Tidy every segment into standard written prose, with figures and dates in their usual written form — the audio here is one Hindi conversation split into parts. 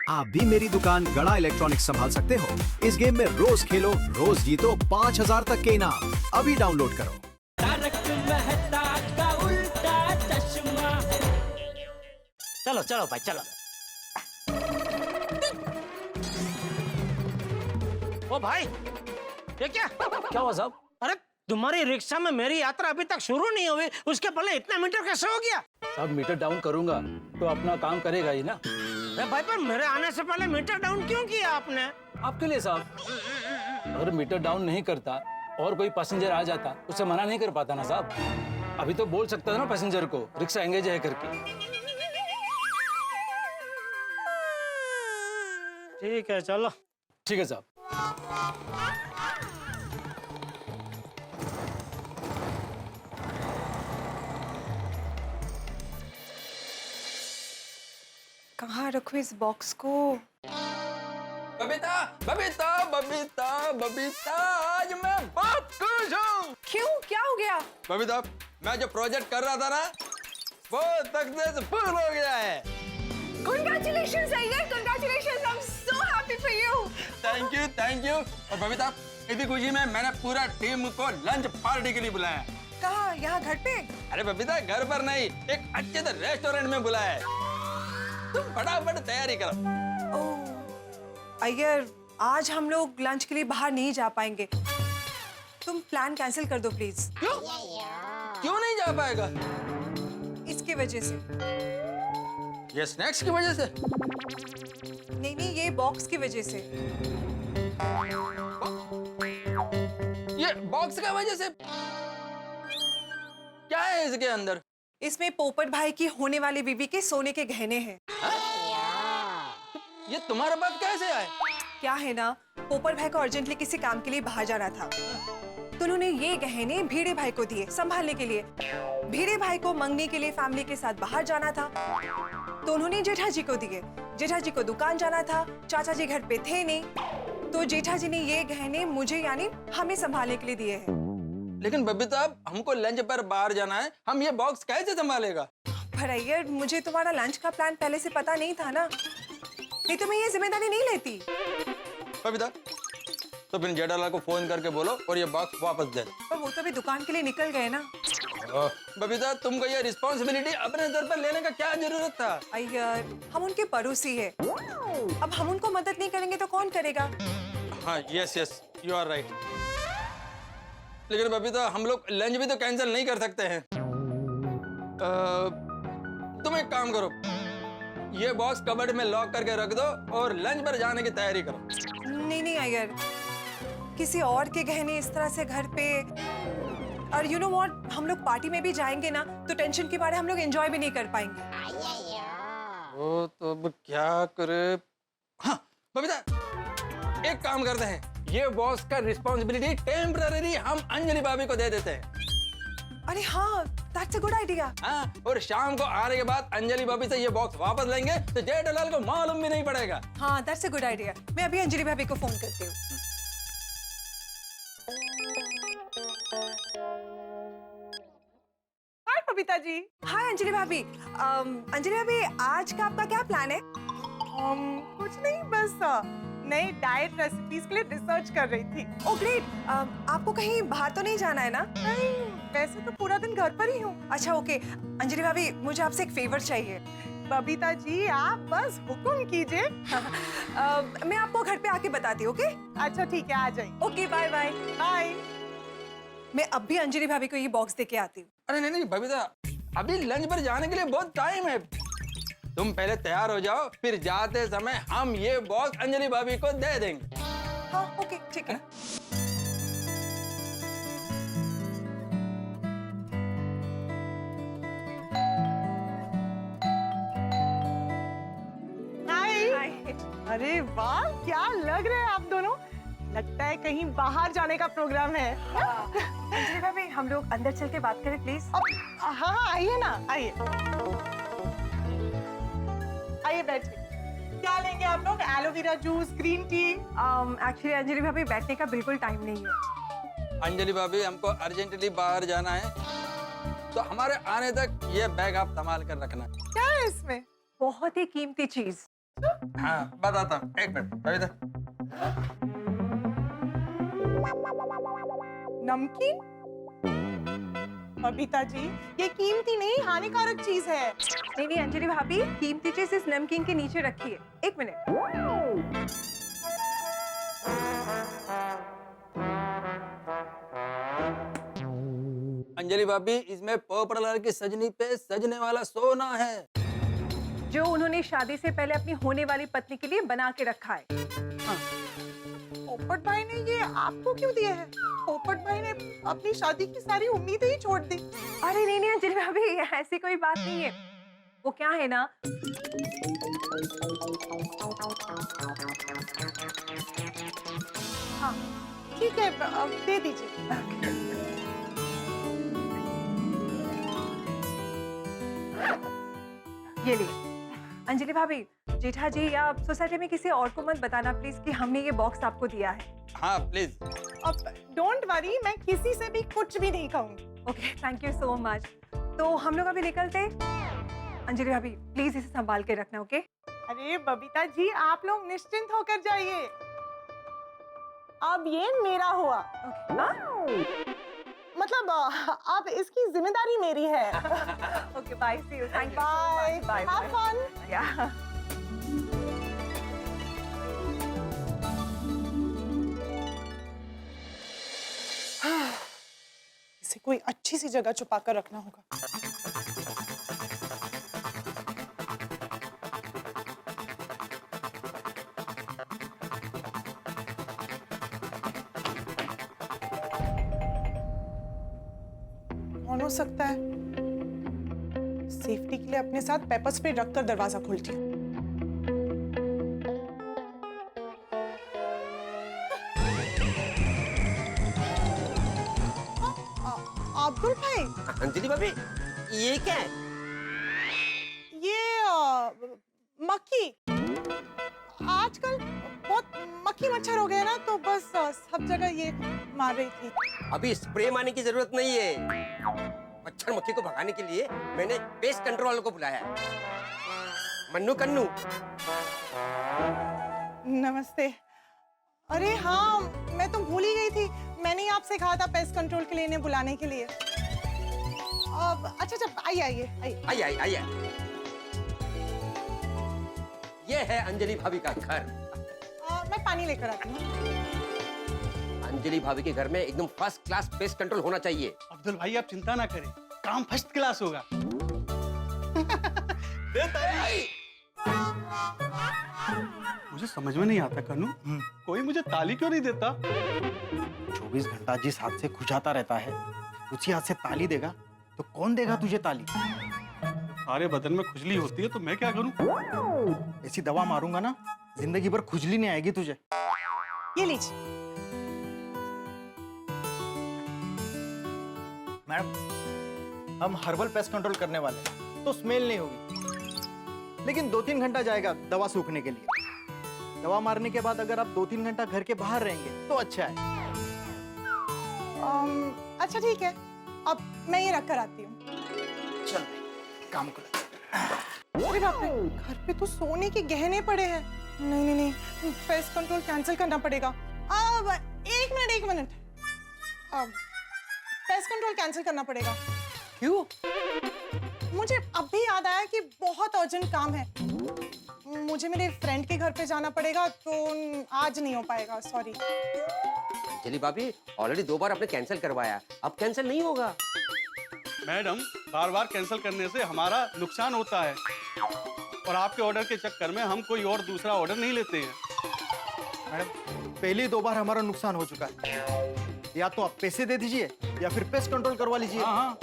आप भी मेरी दुकान गड़ा इलेक्ट्रॉनिक्स संभाल सकते हो। इस गेम में रोज खेलो, रोज जीतो 5000 तक के इनाम। अभी डाउनलोड करो। तारक मेहता का उल्टा चश्मा। चलो चलो भाई चलो। ओ भाई ये क्या हुआ साहब? अरे तुम्हारी रिक्शा में मेरी यात्रा अभी तक शुरू नहीं हुई, उसके पहले इतना मीटर कैसे हो गया? साहब मीटर डाउन करूंगा तो अपना काम करेगा ही ना। अरे भाई पर मेरे आने से पहले मीटर डाउन क्यों किया आपने? आपके लिए साहब, अगर मीटर डाउन नहीं करता और कोई पैसेंजर आ जाता उससे मना नहीं कर पाता ना साहब। अभी तो बोल सकता था ना पैसेंजर को रिक्शा एंगेज है करके। ठीक है चलो। ठीक है साहब। कहाँ रखूं इस बॉक्स को? बबीता बबीता बबीता बबीता, आज मैं बहुत खुश हूँ। क्यों, क्या हो गया? बबीता, मैं जो प्रोजेक्ट कर रहा था ना वो सक्सेसफुल हो गया है। Congratulations Iyer, congratulations, I'm so happy for you. Thank you. और बबीता, इसी खुशी में मैंने पूरा टीम को लंच पार्टी के लिए बुलाया है। कहाँ? यहाँ घर पे? अरे बबीता, घर पर नहीं, एक अच्छे से रेस्टोरेंट में बुलाया है। तुम फटाफट तैयारी करो। ओह अय्यर, आज हम लोग लंच के लिए बाहर नहीं जा पाएंगे। तुम प्लान कैंसिल कर दो प्लीज। क्यों नहीं जा पाएगा? इसकी वजह से। ये स्नैक्स की वजह से? नहीं, ये बॉक्स की वजह से। ये बॉक्स की वजह से? क्या है इसके अंदर? इसमें पोपट भाई की होने वाली बीबी के सोने के गहने हैं। ये तुम्हारे पास कैसे आए? क्या है ना, पोपट भाई को अर्जेंटली किसी काम के लिए बाहर जाना था, तो उन्होंने ये गहने भीड़े भाई को दिए संभालने के लिए। भीड़े भाई को मंगनी के लिए फैमिली के साथ बाहर जाना था, तो उन्होंने जेठा जी को दिए। जेठा जी को दुकान जाना था, चाचा जी घर पे थे नहीं, तो जेठा जी ने ये गहने मुझे यानी हमें संभालने के लिए दिए हैं। लेकिन बबीता, हमको लंच पर बाहर जाना है, हम ये बॉक्स कैसे संभालेगा? पर अय्यर, मुझे तुम्हारा लंच का प्लान पहले से पता नहीं था ना, नहीं तो मैं ये जिम्मेदारी नहीं लेती। बबीता, तो फिर जेठालाल को फोन करके बोलो और ये बॉक्स वापस दे। पर वो तो अभी दुकान के लिए निकल गए ना। बबीता, तुमको ये रिस्पॉन्सिबिलिटी अपने सर पर लेने का क्या जरूरत था? अय्यर, हम उनके पड़ोसी है, अब हम उनको मदद नहीं करेंगे तो कौन करेगा? हाँ, यस, यू आर राइट। लेकिन बबीता, हम लोग लंच भी तो कैंसिल नहीं कर सकते हैं। तुम एक काम करो, ये बॉक्स कबर्ड में लॉक करके रख दो और लंच पर जाने की तैयारी करो। नहीं अय्यर, किसी और के गहने इस तरह से घर पे, और यू नो व्हाट, हम लोग पार्टी में भी जाएंगे ना तो टेंशन के बारे हम लोग एंजॉय भी नहीं कर पाएंगे। ओ, तो अब क्या करे? हाँ बबीता, एक काम करते हैं, ये बॉक्स का रिस्पॉन्सिबिलिटी टेम्पररी हम अंजलि भाभी को दे देते हैं। अरे हाँ, दैट्स अ गुड आइडिया। हाँ, और शाम को आने के बाद अंजलि भाभी से ये बॉक्स वापस लेंगे तो जेठालाल को मालूम भी नहीं पड़ेगा। हाँ, दैट्स अ गुड आइडिया। मैं अभी अंजलि भाभी को फोन करती हूँ। हाय बबीता जी। हाय अंजलि भाभी। अंजलि भाभी, आज का आपका क्या प्लान है? कुछ नहीं, बस नई डाइट रेसिपीज के लिए रिसर्च कर रही थी। Oh great. आपको कहीं बाहर तो नहीं जाना है ना? नहीं, वैसे तो पूरा दिन घर पर ही हूँ। अच्छा ओके। अंजलि भाभी, मुझे आपसे एक फेवर चाहिए। बबीता जी, आप बस हुक्म कीजिए। मैं आपको घर पे आके बताती हूँ, ओके? अच्छा ठीक है, आ जाइए। Okay, bye bye. बाय। मैं अब भी अंजलि भाभी को ये बॉक्स देके आती हूँ। अरे नहीं बबीता, अभी लंच पर जाने के लिए बहुत टाइम है। तुम पहले तैयार हो जाओ, फिर जाते समय हम ये बॉक्स अंजलि भाभी को दे देंगे। हाँ ओके, ठीक है। हाय। अरे वाह, क्या लग रहे हैं आप दोनों। लगता है कहीं बाहर जाने का प्रोग्राम है। अंजलि भाभी, हम लोग अंदर चल के बात करें प्लीज। हाँ, आइए ना, आइए बैठिए। क्या लेंगे आप लोग? Aloe vera juice, green tea? Actually Anjali भाभी, बैठने का बिल्कुल टाइम नहीं है। अंजलि भाभी, हमको अर्जेंटली बाहर जाना है, तो हमारे आने तक ये बैग आप संभाल कर रखना। क्या है इसमें? बहुत ही कीमती चीज। हाँ बताता हूँ, एक मिनट बबीता। नमकीन? बबीता जी, ये कीमती नहीं हानिकारक चीज है। नहीं नहीं अंजलि भाभी, कीमती चीज इस नमकीन के नीचे रखी है। एक मिनट। अंजलि भाभी, इसमें पर्पल कलर की सजनी पे सजने वाला सोना है। जो उन्होंने शादी से पहले अपनी होने वाली पत्नी के लिए बना के रखा है। पोपट भाई ने ये आपको क्यों दिया है? पोपट भाई ने अपनी शादी की सारी उम्मीदें ही छोड़ दी। अरे नहीं नहीं अंजलि भाभी, ऐसी कोई बात नहीं है। वो क्या है ना, हाँ ठीक है, दे दीजिए। ये लिए। अंजलि भाभी, जेठा जी या सोसाइटी में किसी और को मत बताना प्लीज कि हमने ये बॉक्स आपको दिया है। हाँ प्लीज। अब डोंट वरी, मैं किसी से भी कुछ भी नहीं कहूंगी। Okay, thank you so much. तो हम लोग अभी निकलते। अंजलि भाभी प्लीज इसे संभाल के रखना, ओके? अरे बबीता जी, आप लोग निश्चिंत होकर जाइए। अब ये मेरा हुआ। मतलब अब इसकी जिम्मेदारी मेरी है। Okay, bye, see you, thank you, bye, bye, have fun. या इसे कोई अच्छी सी जगह छुपा कर रखना होगा। कौन हो सकता है? सेफ्टी के लिए अपने साथ पेपर स्प्रे रखकर दरवाजा खोलती हूँ। अब्दुल भाई, अंजलि भाभी, ये क्या है? ये मक्खी। आजकल बहुत मक्खी मच्छर हो गए ना, तो बस सब जगह ये मार रही थी। अभी स्प्रे मारने की जरूरत नहीं है। मच्छर मक्खी को भगाने के लिए मैंने पेस्ट कंट्रोल को बुलाया है। मन्नू कन्नू। नमस्ते। अरे हाँ, मैं तो भूल ही गई थी। मैंने ही आपसे कहा था पेस्ट कंट्रोल के लिए इन्हें बुलाने के लिए। अब अच्छा, आइए आइए आइए। आइए आइए आइए। ये है अंजलि भाभी का घर। मैं पानी लेकर आती हूँ। अंजलि भाभी के घर में एकदम फर्स्ट क्लास पेस्ट कंट्रोल होना चाहिए। अब्दुल भाई आप चिंता ना करें, काम फर्स्ट क्लास होगा। मुझे समझ में नहीं आता कन्नू, कोई मुझे ताली क्यों नहीं देता? 24 घंटा जिस हाथ से खुजाता रहता है उसी हाथ से ताली देगा तो कौन देगा तुझे ताली? सारे बदन में खुजली होती है तो मैं क्या करूं? ऐसी दवा मारूंगा ना, जिंदगी भर खुजली नहीं आएगी तुझे। ये लीजिए। मैडम, हम हर्बल पेस्ट कंट्रोल करने वाले हैं तो स्मेल नहीं होगी, लेकिन 2-3 घंटा जाएगा दवा सूखने के लिए। दवा मारने के बाद अगर आप 2-3 घंटा घर के बाहर रहेंगे तो अच्छा है। अच्छा ठीक है, अब मैं ये रख कर आती हूँ। चल काम कर। अरे बाप रे, घर पे तो सोने के गहने पड़े हैं। नहीं नहीं नहीं, पेस्ट कंट्रोल कैंसिल करना पड़ेगा। अब एक मिनट। अब पेस्ट कंट्रोल कैंसिल करना पड़ेगा। क्यों? मुझे अब भी याद आया कि बहुत अर्जेंट काम है। मुझे मेरे फ्रेंड के घर पे जाना पड़ेगा, तो आज नहीं हो पाएगा, सॉरी। अंजलि भाभी ऑलरेडी 2 बार आपने कैंसिल करवाया, अब कैंसिल नहीं होगा। मैडम, बार बार कैंसिल करने से हमारा नुकसान होता है और आपके ऑर्डर के चक्कर में हम कोई और दूसरा ऑर्डर नहीं लेते हैं। मैडम, पहले 2 बार हमारा नुकसान हो चुका है। या तो आप पैसे दे दीजिए या फिर पेस्ट कंट्रोल करवा लीजिए। हाँ।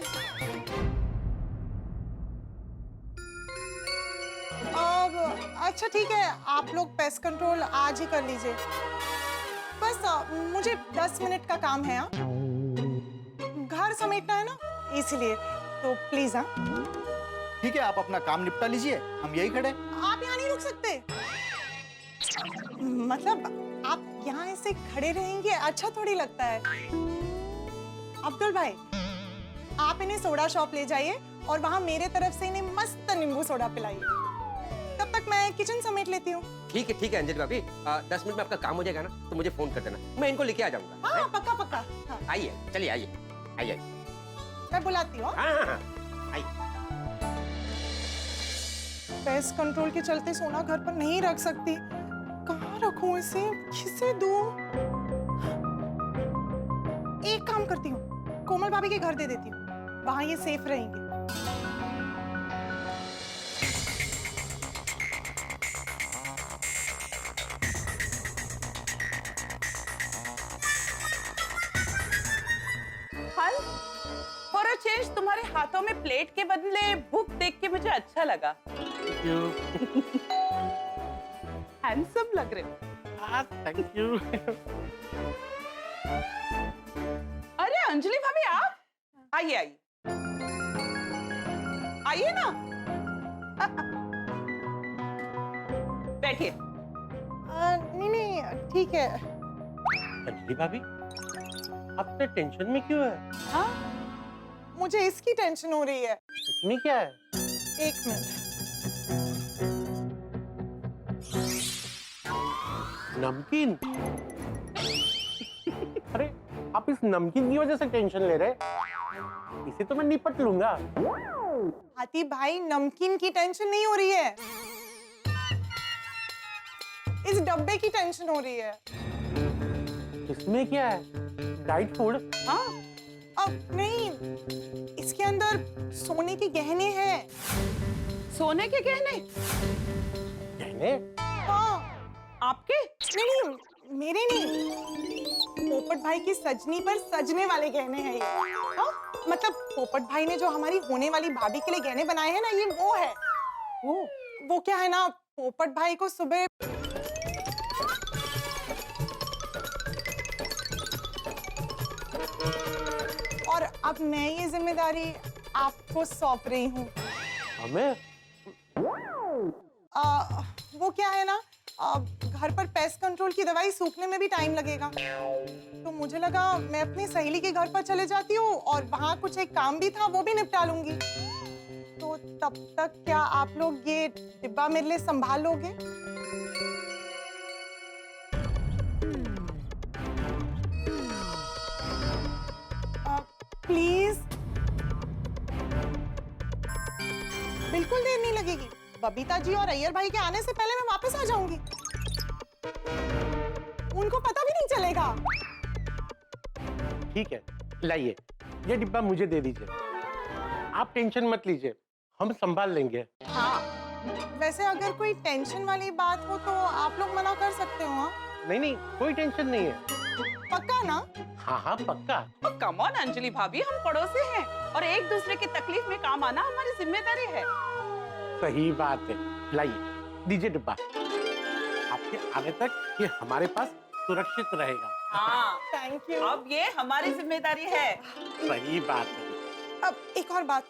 अब अच्छा ठीक है, आप लोग पेस्ट कंट्रोल आज ही कर लीजिए। बस मुझे 10 मिनट का काम है। घर समेटना है ना, इसलिए तो प्लीज। हाँ ठीक है, आप अपना काम निपटा लीजिए, हम यही खड़े। आप यहाँ नहीं रुक सकते। मतलब आप यहाँ ऐसे खड़े रहेंगे, अच्छा थोड़ी लगता है। अब्दुल भाई, आप इन्हें सोडा शॉप ले जाइए और वहां मेरे तरफ से इन्हें मस्त नींबू सोडा पिलाइए। तब तक तक मैं किचन समेट लेती हूँ। ठीक है अंजलि भाभी, 10 मिनट में आपका काम हो जाएगा ना तो मुझे फोन कर देना, मैं इनको लेके आ जाऊंगा। हाँ पक्का पक्का। हाँ, आइए, चलिए आइए आइए। मैं बुलाती हूँ। हाँ, आइए। पेस्ट कंट्रोल के चलते सोना घर पर नहीं रख सकती, कहाँ रखूं इसे, किसे दूं? एक काम करती हूँ, कोमल भाभी के घर दे देती हूँ, वहां ये सेफ रहेंगे। फॉर अ चेंज तुम्हारे हाथों में प्लेट के बदले बुक देख के मुझे अच्छा लगा। हैंडसम लग रहे हो। Thank you. अरे अंजलि भाभी आप आइए आइए आइए ना। बैठिए। नहीं ठीक है। अंजलि भाभी, आप तो टेंशन में क्यों है? हाँ मुझे इसकी टेंशन हो रही है। इसमें क्या है? एक मिनट। नमकीन? अरे आप इस नमकीन की वजह से टेंशन ले रहे? इसे तो मैं निपट लूंगा। हाथी भाई, नमकीन की टेंशन नहीं हो रही है, इस डब्बे की टेंशन हो रही है। इसमें क्या है? Diet food? हाँ अब नहीं, इसके अंदर सोने के गहने हैं। सोने के गहने? गहने? हाँ। आपके? नहीं, मेरे नहीं, पोपट भाई की सजनी पर सजने वाले गहने हैं ये। हाँ? मतलब पोपट भाई ने जो हमारी होने वाली भाभी के लिए गहने बनाए हैं ना, ये वो है। वो क्या है ना, पोपट भाई को सुबह और अब मैं ये जिम्मेदारी आपको सौंप रही हूँ। हमें? वो क्या है ना, घर पर पेस्ट कंट्रोल की दवाई सूखने में भी टाइम लगेगा, तो मुझे लगा मैं अपनी सहेली के घर पर चले जाती हूँ और वहाँ कुछ एक काम भी था वो भी निपटा लूंगी। तो तब तक क्या आप लोग ये डिब्बा मेरे लिए संभाल लोगे? प्लीज, बिल्कुल देर नहीं लगेगी। बबीता जी और अय्यर भाई के आने से पहले मैं वापस आ जाऊंगी, उनको पता भी नहीं चलेगा। ठीक है, लाइए, ये डिब्बा मुझे दे दीजिए। आप टेंशन मत लीजिए, हम संभाल लेंगे। हाँ, वैसे अगर कोई टेंशन वाली बात हो तो आप लोग मना कर सकते हो। हाँ? नहीं, कोई टेंशन नहीं है। पक्का ना? हाँ, पक्का। कम ऑन अंजलि भाभी, हम पड़ोसी हैं और एक दूसरे की तकलीफ में काम आना हमारी जिम्मेदारी है। सही बात है, लाइए, दीजिए डिब्बा। आपके आने तक ये हमारे पास सुरक्षित रहेगा। हाँ, थैंक यू। अब ये हमारी जिम्मेदारी है। सही बात है। अब एक और बात,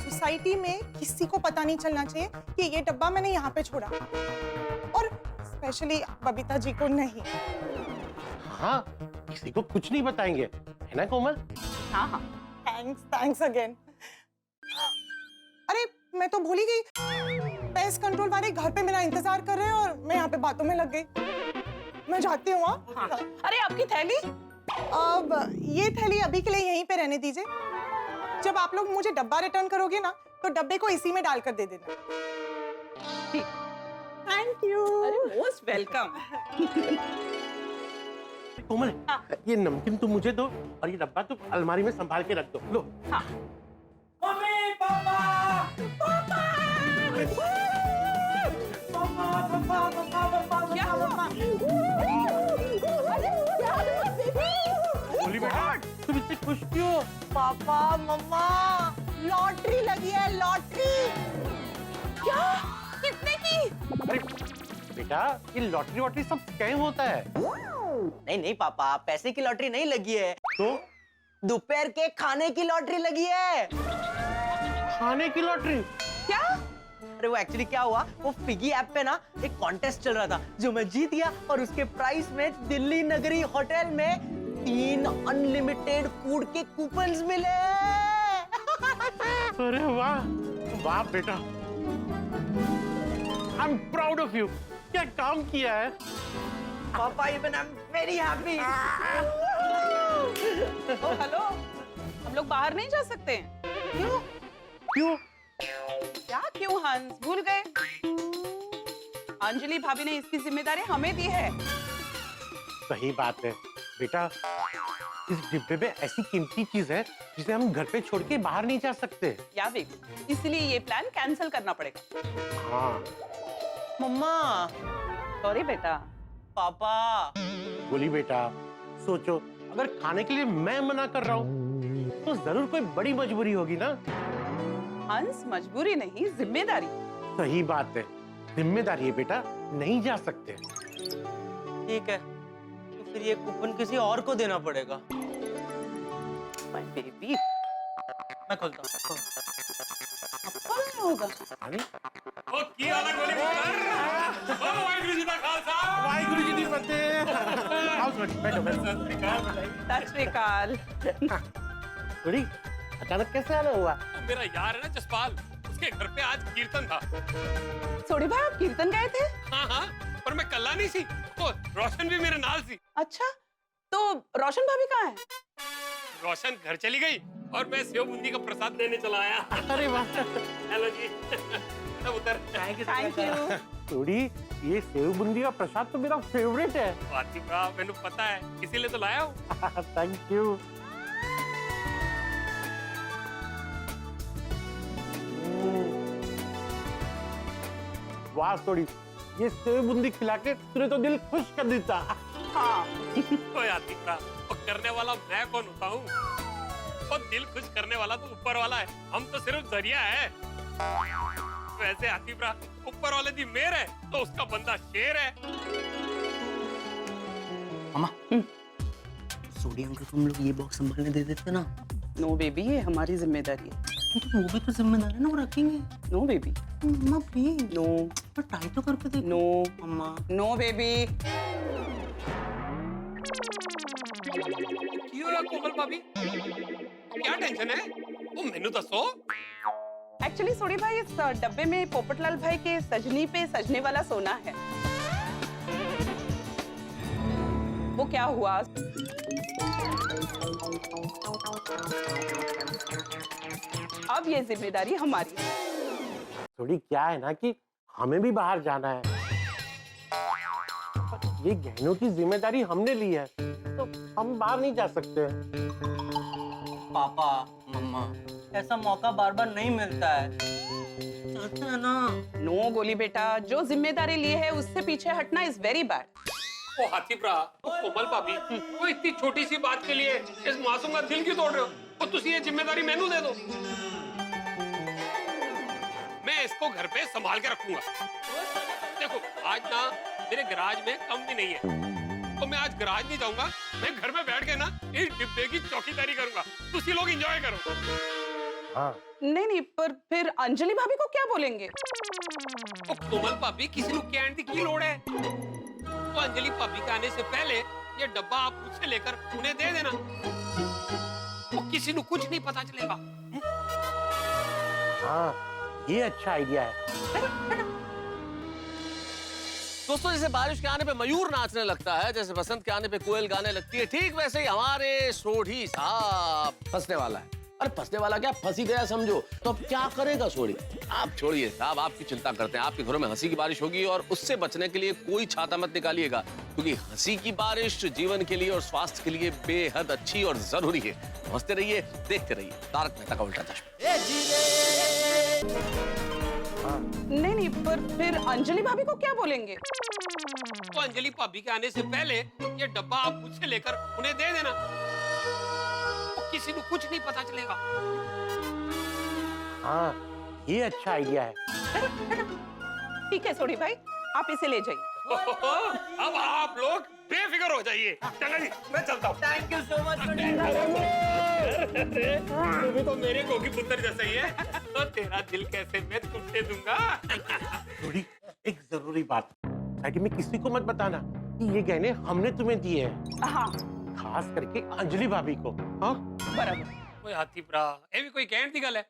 सोसाइटी में किसी को पता नहीं चलना चाहिए कि ये डब्बा मैंने यहाँ पे छोड़ा, और स्पेशली बबीता जी को नहीं। हाँ, किसी को कुछ नहीं बताएंगे, है ना कोमल? हाँ। Thanks again. अरे मैं तो भूल ही गई, पेस्ट कंट्रोल वाले घर पे मेरा इंतजार कर रहे हैं और मैं यहाँ पे बातों में लग गई। मैं जाती हूँ। हाँ। अरे आपकी थैली? अब ये थैली अभी के लिए यहीं पे रहने दीजिए, जब आप लोग मुझे डब्बा रिटर्न करोगे ना तो डब्बे को इसी में डालकर दे देना। ठीक। Thank you. अरे मोस्ट वेलकम। कोमल, ये नमकीन तुम मुझे दो और ये डब्बा तुम अलमारी में संभाल के रख दो। लो। हाँ। मम्मी, पापा, क्या हुआ? बोली बेटा, तुम इतनी खुश क्यों? पापा, मम्मा, लॉटरी लगी है, लॉटरी। क्या? कितने की? अरे बेटा, ये लॉटरी वॉटरी सब स्कैम होता है। नहीं पापा, पैसे की लॉटरी नहीं लगी है, तो दोपहर के खाने की लॉटरी लगी है। खाने की लॉटरी? क्या? अरे वो एक्चुअली क्या हुआ, वो फिगी ऐप पे ना एक कॉन्टेस्ट चल रहा था जो मैं जीत गया, और उसके प्राइस में दिल्ली नगरी होटल में 3 अनलिमिटेड फूड के कूपन्स मिले। अरे वाह वाह बेटा, I'm proud of you. क्या काम किया है? पापा, even I'm very happy. Oh hello, हम लोग बाहर नहीं जा सकते हैं? क्यों? क्यों? क्या क्यों हंस, भूल गए? अंजलि भाभी ने इसकी जिम्मेदारी हमें दी है। सही बात है बेटा, इस डिब्बे में ऐसी कीमती चीज है जिसे हम घर पे छोड़ के बाहर नहीं जा सकते। या बेबी, इसलिए ये प्लान कैंसिल करना पड़ेगा। हाँ। मम्मा, सॉरी बेटा। पापा, बोली बेटा, सोचो अगर खाने के लिए मैं मना कर रहा हूँ तो जरूर कोई बड़ी मजबूरी होगी ना। हंस, मजबूरी नहीं, जिम्मेदारी। सही बात है, जिम्मेदारी है बेटा, नहीं जा सकते। ठीक है, तो फिर ये कूपन किसी और को देना पड़ेगा। माय बेबी, मैं खोलता हूँ। कौन होगा? ओ की वाला गोली मार। ओ वाहिगुरु जी का खालसा, वाहिगुरु जी की फतेह। आओ बैठो बैठो। सत श्री अकाल। थोड़ी अचानक कैसे आना हुआ? मेरा यार है ना जसपाल, उसके घर पे आज कीर्तन था। सोडी भाई, आप कीर्तन गए थे? हाँ हाँ, पर मैं कल्ला नहीं सी, तो रोशन भी मेरे नाल सी। अच्छा, तो रोशन भाभी कहाँ है? रोशन घर चली गई और मैं सेव बूंदी का प्रसाद देने चला आया। अरे वाह। हेलो जी। सब उधर। Thank you. थोड़ी ये सेव बूंदी का प्रसाद तो मेरा फेवरेट है। आतिफ राव, मैंने पता है, इसीलिए तो लाया हूँ। Thank you. वाह थोड़ी, ये सेव बूंदी खिला के तूने तो दिल खुश कर देता। हाँ। ओए आतिफ राव, और करने वाला मैं कौन होता हूँ? और दिल खुश करने वाला तो ऊपर वाला है, हम तो सिर्फ जरिया है। वैसे आतिफ राव, ऊपर वाले दी मेहर है तो उसका बंदा शेर है। मम्मा, सोडी अंकल को हम लोग ये बॉक्स संभालने दे देते ना। नो बेबी, ये हमारी जिम्मेदारी है। तो वो भी तो जिम्मेदार है ना, वो रखेंगे। No baby. मम्मा प्लीज। नो। पर ट्राई तो करके देख। नो। मम्मा। No baby. क्यों है कोमल भाभी? क्या टेंशन है? वो मेनू दसो। एक्चुअली सोडी भाई, इस डब्बे में पोपटलाल भाई के सजनी पे सजने वाला सोना है। वो क्या हुआ? अब ये जिम्मेदारी हमारी है। थोड़ी क्या है ना कि हमें भी बाहर जाना है, ये गहनों की जिम्मेदारी हमने ली है तो हम बाहर नहीं जा सकते। पापा, मम्मा, ऐसा मौका बार बार नहीं मिलता है, चलते हैं ना। नो गोली बेटा, जो जिम्मेदारी ली है उससे पीछे हटना इज वेरी बैड। ओ हाथीप्रा, कोमल भाभी, वो इतनी छोटी सी बात के लिए इस मासूम का दिल क्यों तोड़ रहे हो? और तुसी ये जिम्मेदारी मैनू दे दो, मैं इसको घर पे संभाल के रखूंगा। देखो आज ना मेरे गराज में कम भी नहीं है, तो मैं आज गराज नहीं जाऊंगा, मैं घर में बैठ के ना इस डिब्बे की चौकीदारी करूंगा। तुसी लोग एंजॉय करो। हाँ। नहीं, पर फिर अंजलि भाभी को क्या बोलेंगे? ओ कोमल भाभी, किसी को कहने की की लोड़ है? तो अंजलि भाभी के आने से पहले ये डब्बा आप मुझसे लेकर उन्हें दे देना, तो किसी को कुछ नहीं पता चलेगा। हाँ, ये अच्छा आइडिया है। दोस्तों, जैसे बारिश के आने पे मयूर नाचने लगता है, जैसे बसंत के आने पे कोयल गाने लगती है, ठीक वैसे ही हमारे सोढ़ी साहब फंसने वाला है। अरे फंसने वाला क्या, फंसी गया समझो। तो अब क्या करेगा सोढ़ी? आप छोड़िए साहब, आपकी चिंता करते हैं। आपके घरों में हंसी की बारिश होगी और उससे बचने के लिए कोई छाता मत निकालिएगा, क्योंकि हंसी की बारिश जीवन के लिए और स्वास्थ्य के लिए बेहद अच्छी और जरूरी है। हंसते रहिए, देखते रहिए तारक मेहता का उल्टा चश्मा। नहीं, पर फिर अंजलि भाभी को क्या बोलेंगे? तो अंजलि भाभी के आने से पहले ये डब्बा आप मुझसे लेकर उन्हें दे देना, तो किसी को कुछ नहीं पता चलेगा। हाँ, ये अच्छा आइडिया है। ठीक है सोढ़ी भाई, आप इसे ले जाइए। अब आप लोग बेफिक्र हो जाइए। चंगा जी, मैं चलता हूँ। Thank you so much. तू भी तो मेरे कोकी पुत्र जैसा ही है, तो तेरा दिल कैसे मैं टूटने दूंगा। थोड़ी एक जरूरी बात, ताकि मैं किसी को मत बताना कि ये गहने हमने तुम्हें दिए हैं। हाँ, खास करके अंजलि भाभी को। हाँ बराबर। ओए हाथी भरा, ये भी कोई कहने की गल है?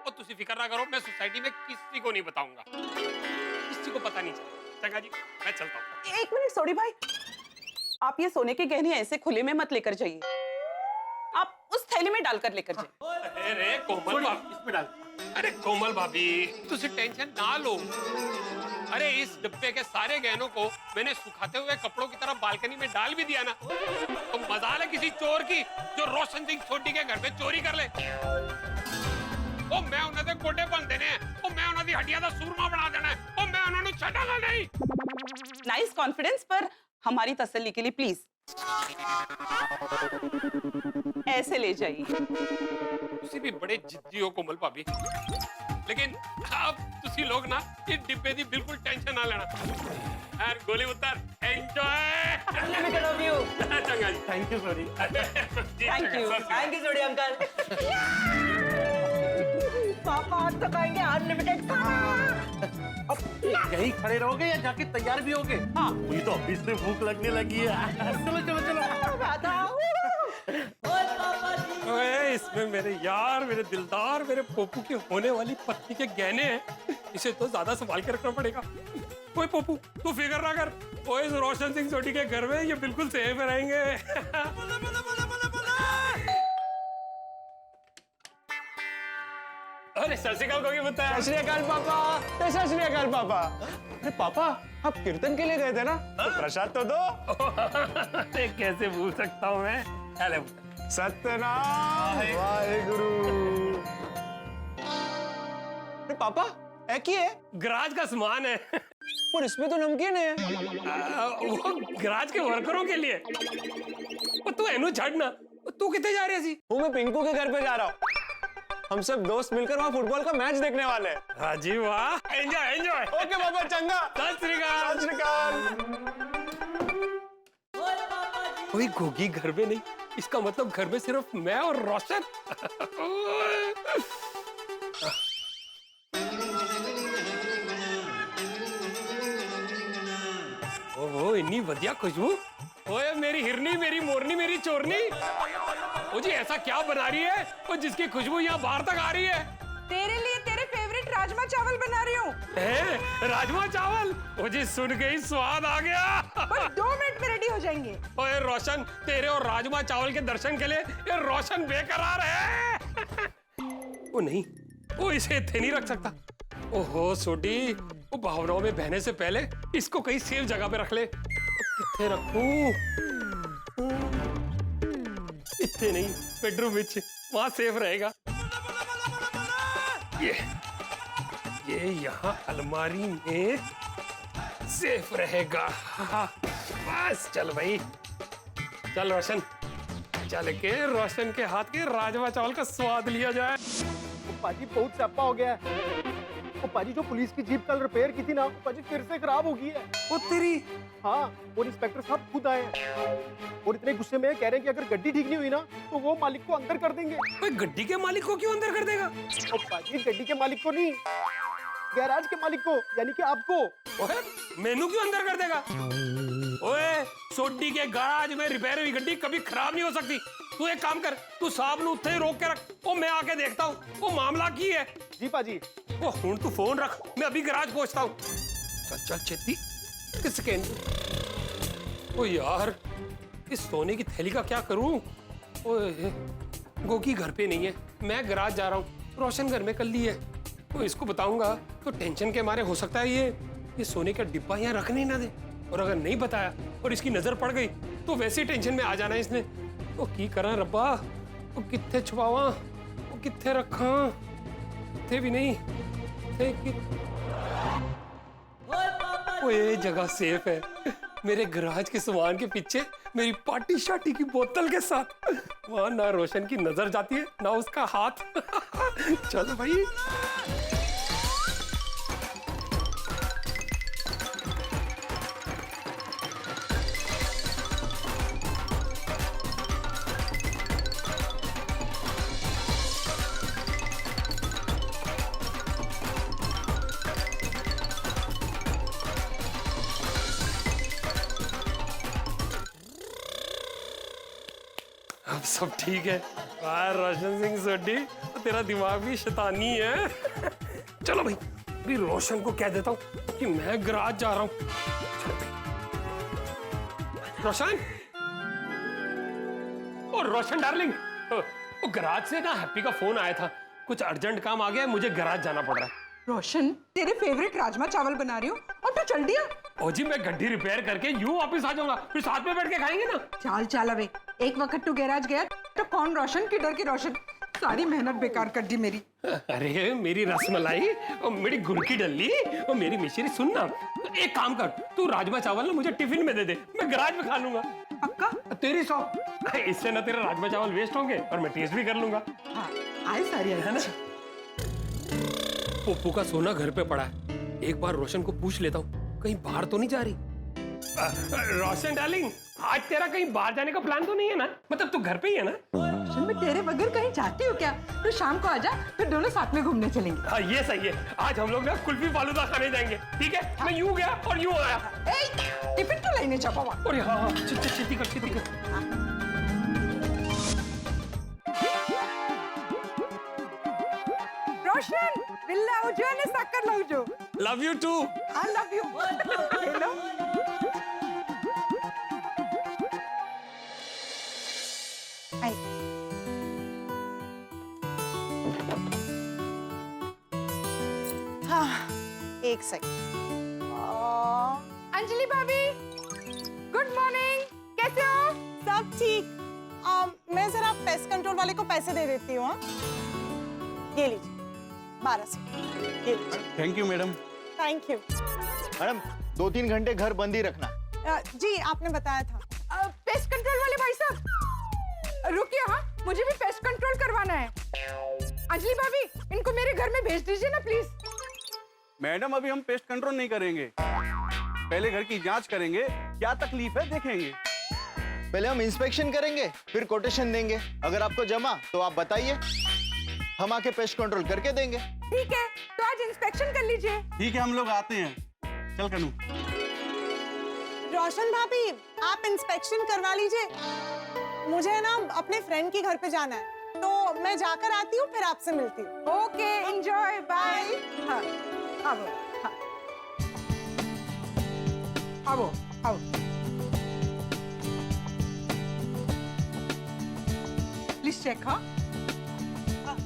और तुसी फिक्र ना करो, मैं सोसाइटी में किसी को नहीं बताऊंगा। पता नहीं चला। चंगा जी मैं चलता हूँ। एक मिनट सोडी भाई, आप ये सोने के गहने ऐसे खुले में मत लेकर जाइए, आप उस थैली में डालकर लेकर जाइए। अरे कोमल भाभी, इसमें डाल। अरे कोमल भाभी तुझे टेंशन ना लो। अरे इस डिब्बे के सारे गहनों को मैंने सुखाते हुए कपड़ों की तरह बालकनी में डाल भी दिया ना, तो मजाल है किसी चोर की जो रोशन सिंह छोटी के घर पे चोरी कर ले। ओ मैं उन्हें गोटे बन देने हैं, ओ मैं उन्हें हड्डियां दा सूरमा बना देना है, ओ मैं उन्हें छड़ाना नहीं। नाइस कॉन्फिडेंस, पर हमारी तसल्ली के लिए प्लीज ऐसे ले जाइए। तुसी भी बड़े जिद्दी हो कोमल भाभी, लेकिन आप तुसी लोग ना इस डिब्बे दी बिल्कुल टेंशन ना लेना। यार गोली उतार, एंजॉय। चंगा जी, thank you sorry. Thank you Sodhi uncle. पापा आज तो कहेंगे अनलिमिटेड खाना। अब यही खड़े रहोगे या जाके तैयार भी होगे? हाँ, मुझे तो अभी से भूख लगने लगी है। चलो चलो चलो। ओए इसमें मेरे यार, मेरे दिलदार, मेरे पोपू के होने वाली पत्नी के गहने हैं, इसे तो ज्यादा संभाल के रखना पड़ेगा। ओए पोपू तू फिक्र ना कर, ओए इस रोशन सिंह सोटी के घर में ये बिल्कुल सेफ रहेंगे। अरे सत श्री अकाल बताया। सत श्री अकाल पापा। सत श्री अकाल पापा। अरे पापा आप कीर्तन के लिए गए थे ना, तो प्रसाद तो दो। अरे कैसे भूल सकता हूँ मैं। हेलो सत्यनाम वाहेगुरु। अरे पापा है की है? गराज का सामान है। पर इसमें तो नमकीन है। वो गराज के वर्करों के लिए। तू एनु छड़ ना, तू कितने जा रही है? मैं पिंकू के घर पे जा रहा हूँ, हम सब दोस्त मिलकर वहाँ फुटबॉल का मैच देखने वाले हैं। हाँ जी वाह, एंजॉय एंजॉय। ओके पापा चंगा। सत श्री अकाल। सत श्री अकाल। कोई गोगी घर में नहीं, इसका मतलब घर में सिर्फ मैं और रोशन। ओहो इतनी बढ़िया खुशबू। ओए मेरी हिरनी, मेरी मोरनी, मेरी चोरनी। ओ जी ऐसा क्या बना रही है वो जिसकी खुशबू यहाँ बाहर तक आ रही है? तेरे लिए तेरे फेवरेट राजमा चावल बना रही हूँ। राजमा चावल? ओ जी सुन के ही स्वाद आ गया। पर 2 मिनट में रेडी हो जाएंगे। ओए रोशन, तेरे और राजमा चावल के दर्शन के लिए ये रोशन बेकरार है। ओ नहीं, वो इसे इत्थे नहीं रख सकता। ओहो सोडी, वो भावनाओं में बहने से पहले इसको कहीं सेफ जगह पे रख ले। किथे रखूं? इतने नहीं, बेडरूम में, वहां सेफ रहेगा। ये यहाँ अलमारी में सेफ रहेगा। बस चल भाई, चल रोशन, चल के रोशन के हाथ के राजमा चावल का स्वाद लिया जाए। पाजी बहुत स्यापा हो गया है। वो पाजी जो पुलिस की जीप कल रिपेयर की थी ना, पाजी फिर से खराब हो गई है। वो तेरी। हाँ, और इंस्पेक्टर साहब खुद आए हैं और इतने गुस्से में कह रहे हैं कि अगर गड्डी ठीक नहीं हुई ना तो वो मालिक को अंदर कर देंगे। गड्डी के मालिक को क्यों अंदर कर देगा? पाजी गड्डी के मालिक को नहीं, गैराज के मालिक को, यानी कि आपको। मेनू क्यों अंदर कर देगा? ओए सोडी के गैराज में रिपेयर हुई गड्डी कभी खराब नहीं हो सकती। तू एक काम कर, तू साहब नु उत्थे रोक के रख, ओ मैं आके देखता हूँ वो मामला की है। जी पाजी। ओ हुन तू फोन रख, मैं अभी गैराज पहुंचता हूँ। चल चल छेती। किसके? ओ यार इस सोने की थैली का क्या करूं? ओए गोगी घर पे नहीं है, मैं गैराज जा रहा हूँ, रोशन घर में कर ली है। तो इसको बताऊंगा तो टेंशन के मारे हो सकता है ये सोने का डिब्बा यहाँ रखने ना दे, और अगर नहीं बताया और इसकी नजर पड़ गई तो वैसे ही टेंशन में आ जाना है इसने। तो की करा रब्बा, वो कित्थे छुपावा, वो कित्थे रखा? कित्थे भी नहीं थे। वो ये जगह सेफ है, मेरे गैराज के सामान के पीछे मेरी पार्टी शार्टी की बोतल के साथ। वहां ना रोशन की नजर जाती है ना उसका हाथ। चलो भाई। अब सब ठीक है। रोशन सिंह सोडी, तेरा दिमाग भी शैतानी है। चलो भाई, अभी रोशन को कह देता हूँ कि मैं गराज जा रहा हूँ। रोशन, ओ रोशन डार्लिंग, ओ गराज से ना हैप्पी का फोन आया था, कुछ अर्जेंट काम आ गया है, मुझे गराज जाना पड़ रहा है। रोशन, तेरे फेवरेट राजमा चावल बना रही हूँ और तू चल दिया। ओ जी, मैं गड्डी रिपेयर करके यूं वापस आ जाऊंगा, फिर साथ में बैठ के खाएंगे ना। चाल चाल अबे, एक वक्त तू गैराज गया तो कौन रोशन किधर की रोशन, सारी मेहनत बेकार कर दी मेरी। अरे मेरी रसमलाई और मेरी गुड़ की डल्ली और मेरी मिश्री, सुन ना, एक काम कर, तू राजमा चावल ना मुझे टिफिन में दे दे, मैं गराज में खा लूंगा। पक्का? तेरी सौ, इससे ना तेरे राजमा चावल वेस्ट होंगे और मैं टेस्ट भी कर लूंगा। हाँ, आए सारी है ना। पप्पू का सोना घर पे पड़ा है, एक बार रोशन को पूछ लेता हूँ कहीं बाहर तो नहीं जा रही। रोशन डार्लिंग, आज तेरा कहीं बाहर जाने का प्लान तो नहीं है ना? मतलब तू घर पे ही है ना? रोशन, मैं तेरे बगैर कहीं जाती हूँ क्या? तो शाम को आजा, फिर दोनों साथ में घूमने चलेंगे। हाँ ये सही है, आज हम लोग ना कुल्फी फालूदा खाने जाएंगे, ठीक है? मैं यूं गया और यूं आया। टिफिन तो लेने जा बाबा। और हाँ, छेती कर। रोशन, बिल्ला उजो ने साकर लाउजो। Love you too. I love you. Hello. आई। हाँ, एक सेकंड। अंजलि भाभी, गुड मॉर्निंग, कैसे हो? सब ठीक। मैं जरा पेस्ट कंट्रोल वाले को पैसे दे देती हूँ। ये लीजिए 1200। ये लीजिए। Thank you madam. Thank you madam, 2-3 घंटे घर बंद ही रखना। जी, आपने बताया था। पेस्ट कंट्रोल वाले भाई साहब, रुकिए। हाँ, मुझे भी पेस्ट कंट्रोल करवाना है। अंजलि भाभी, इनको मेरे घर में भेज दीजिए ना प्लीज। मैडम, अभी हम पेस्ट कंट्रोल नहीं करेंगे, पहले घर की जांच करेंगे, क्या तकलीफ है देखेंगे। पहले हम इंस्पेक्शन करेंगे, फिर कोटेशन देंगे। अगर आपको जमा तो आप बताइए, हम आके पेस्ट कंट्रोल करके देंगे। ठीक है, तो आज इंस्पेक्शन कर लीजिए। ठीक है, हम लोग आते हैं। चल कनू। रोशन भाभी, आप इंस्पेक्शन करवा लीजिए। मुझे ना अपने फ्रेंड के घर पे जाना है, तो मैं जाकर आती हूँ, फिर आपसे मिलती हूँ। Okay, enjoy, bye. हाँ, आओ, हाँ। आओ। Please check. हाँ,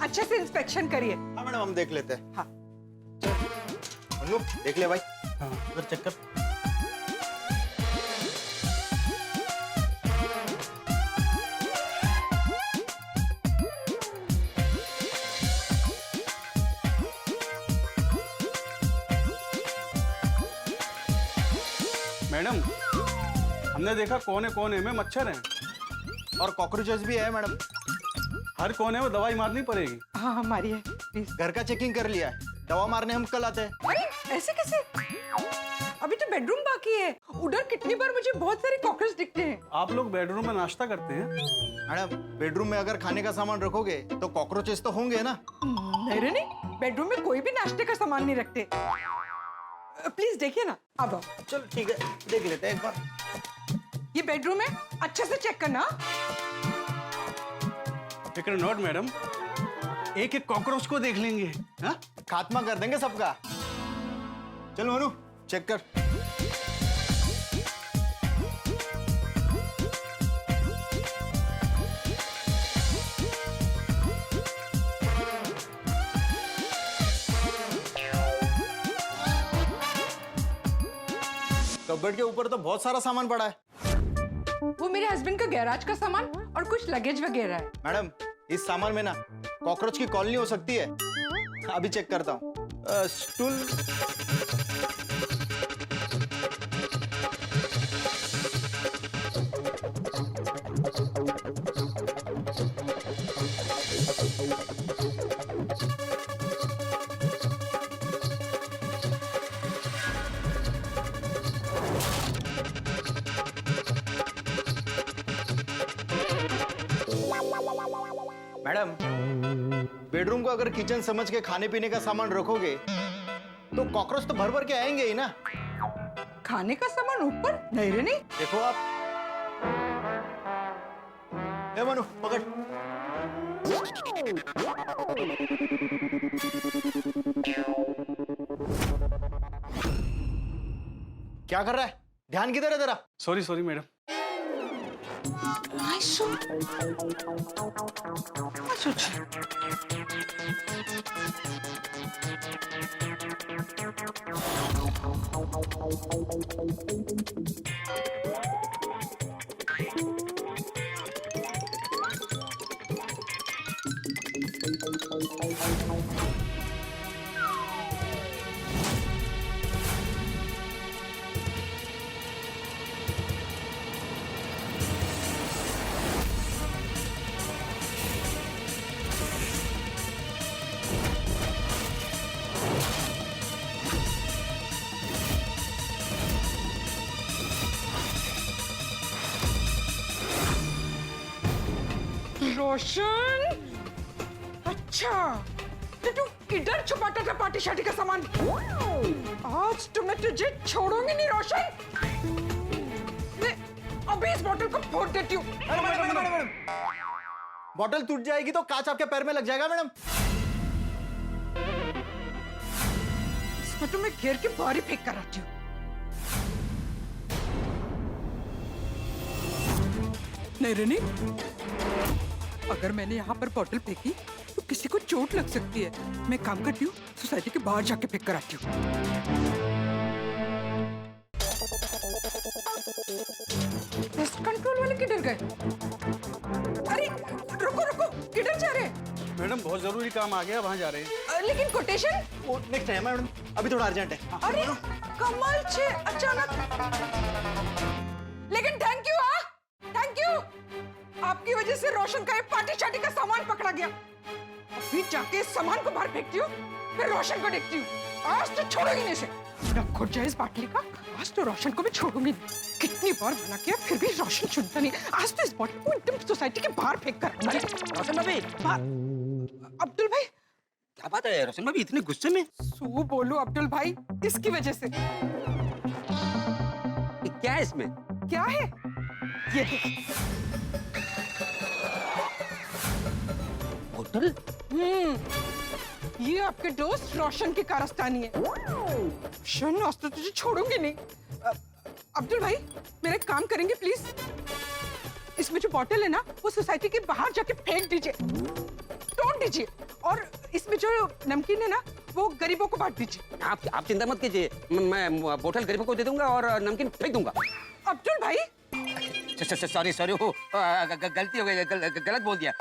अच्छे से इंस्पेक्शन करिए। हाँ मैडम, हम देख लेते हैं। हाँ, मनु, देख ले भाई। हाँ, उधर चेक कर। मैडम, हमने देखा कोने कोने में मच्छर हैं और कॉकरोचेस भी है मैडम। हर कोने में दवाई मारनी पड़ेगी। हाँ, हमारी है प्लीज। घर का चेकिंग कर लिया है, दवा मारने हम कल आते हैं। अरे ऐसे कैसे? अभी तो बेडरूम बाकी है। उधर कितनी बार मुझे बहुत सारे कॉकरोच दिखते हैं। आप लोग बेडरूम में नाश्ता करते हैं? मैडम, बेडरूम में अगर खाने का सामान रखोगे तो कॉकरोचेस तो होंगे ना। नहीं, बेडरूम में कोई भी नाश्ते का सामान नहीं रखते। प्लीज देखिए ना। अब चलो ठीक है, देख लेते हैं एक बार। ये बेडरूम है, अच्छे से चेक करना। फिक्र नॉट मैडम, एक एक कॉकरोच को देख लेंगे। हाँ? खात्मा कर देंगे सबका। चल मनु, चेक कर। कबर्ड के ऊपर तो बहुत सारा सामान पड़ा है। वो मेरे हस्बैंड का गैराज का सामान और कुछ लगेज वगैरह है। मैडम, इस सामान में ना कॉकरोच की कॉलोनी हो सकती है। अभी चेक करता हूँ। स्टूल, मैडम, बेडरूम को अगर किचन समझ के खाने पीने का सामान रखोगे तो कॉकरोच तो भर भर के आएंगे ही ना। खाने का सामान ऊपर? नहीं रे नहीं। देखो आप। ए मनु, पकड़। क्या कर रहा है? ध्यान किधर है तेरा? Sorry sorry madam. रोशन, अच्छा तो तू इधर छुपाता था पार्टी शार्टी का सामान। आज तो मैं तुझे छोड़ूंगी नहीं रोशन। मैं अभी इस बोतल को फोड़ देती हूँ। मैडम, बॉटल टूट जाएगी तो कांच आपके पैर में लग जाएगा मैडम। इसमें तो मैं घेर के बाहर ही फेंक कर आती हूँ। नहीं रेनी, अगर मैंने यहाँ पर बॉटल फेंकी तो किसी को चोट लग सकती है। मैं काम करती हूँ, सोसाइटी के बाहर जाके फेंक कर आती हूँ। कंट्रोल वाले किधर गए? अरे रुको रुको, किधर जा रहे हैं? मैडम बहुत जरूरी काम आ गया, वहाँ जा रहे हैं। लेकिन कोटेशन? वो नेक्स्ट टाइम मैडम, अभी थोड़ा अर्जेंट है। अरे कमाल छे, अचानक। लेकिन थैंक यू, हाँ थैंक यू। आपकी वजह से रोशन का एक पार्टी शार्टी का सामान पकड़ा गया। अभी जाके इस सामान को बाहर फेंकती हूँ, फिर रोशन को देखती हूँ। आज तो छोड़ूंगी नहीं इसे। खुद जाए इस बाटली का, आज तो रोशन को भी छोड़ूंगी। कितनी बार मना किया फिर भी रोशन सुनता नहीं। आज तो इस बॉटल को एकदम सोसाइटी के बाहर फेंक कर। रोशन भाभी, अब्दुल भाई, क्या बात है रोशन भाभी, इतने गुस्से में? सू बोलू अब्दुल भाई, इसकी वजह से। क्या है इसमें? क्या है ये? बोतल? ये आपके दोस्त रोशन की कारस्तानी है। रोशन, आज तो तुझे छोड़ूंगी नहीं। अब्दुल भाई, मेरा एक काम करेंगे प्लीज? इसमें जो बॉटल है ना, वो सोसाइटी के बाहर जाके फेंक दीजिए, तोड़ दीजिए। और इसमें जो नमकीन है ना, वो गरीबों को बांट दीजिए। आप चिंता मत कीजिए, मैं बोतल गरीबों को दे दूंगा और नमकीन फेंक दूंगा। अब्दुल भाई, सॉरी सॉरी, गलती हो गई, गलत बोल दिया।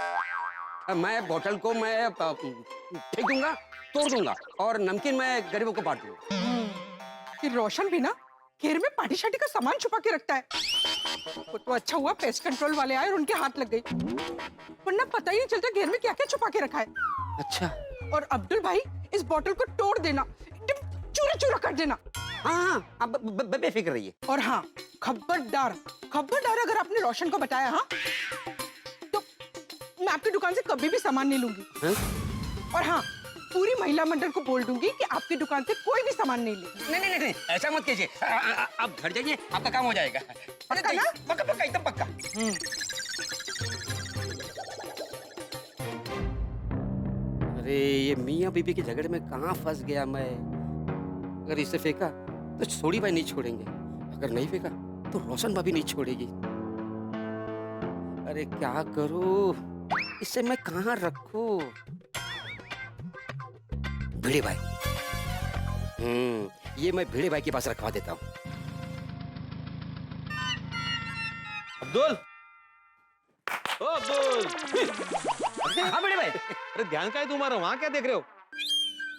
मैं बोतल को मैं फेंक दूंगा, तोड़ दूंगा और नमकीन मैं गरीबों को बांट दूंगा। कि रोशन भी ना घेर में पार्टी शार्टी का सामान छुपा के रखता है। वो तो अच्छा हुआ पेस्ट कंट्रोल वाले आए और उनके हाथ लग गई, वरना पता ही नहीं चलता घेर में क्या क्या छुपा के रखा है। अच्छा। और अब्दुल भाई, इस बोतल को तोड़ देना, एकदम चूरा चूरा कर देना। हाँ, अब बेफिक्र रहिए। और हाँ, खबरदार खबरदार, अगर आपने रोशन को बताया हाँ, तो मैं आपकी दुकान से कभी भी सामान नहीं लूंगी। और हाँ, पूरी महिला मंडल को बोल दूंगी कि आपकी दुकान से कोई भी सामान नहीं ले। नहीं, ऐसा मत कीजिए। आप घर जाइए, आपका काम हो जाएगा। पक्का ना? पक्का, एकदम पक्का। अरे ये मियाँ बीबी के झगड़े में कहाँ फंस गया मैं। अगर इसे फेंका तो छोड़ी भाई नहीं छोड़ेंगे, अगर नहीं फेंका तो रोशन भाभी नहीं छोड़ेगी। अरे क्या करूं, इसे मैं कहाँ रखूं? भिड़े भाई, ये मैं भिड़े भाई के पास रखवा देता हूँ। अब्दुल, ओ अब्दुल। हाँ भिड़े भाई। अरे ध्यान का है तुम्हारा, वहाँ क्या देख रहे हो?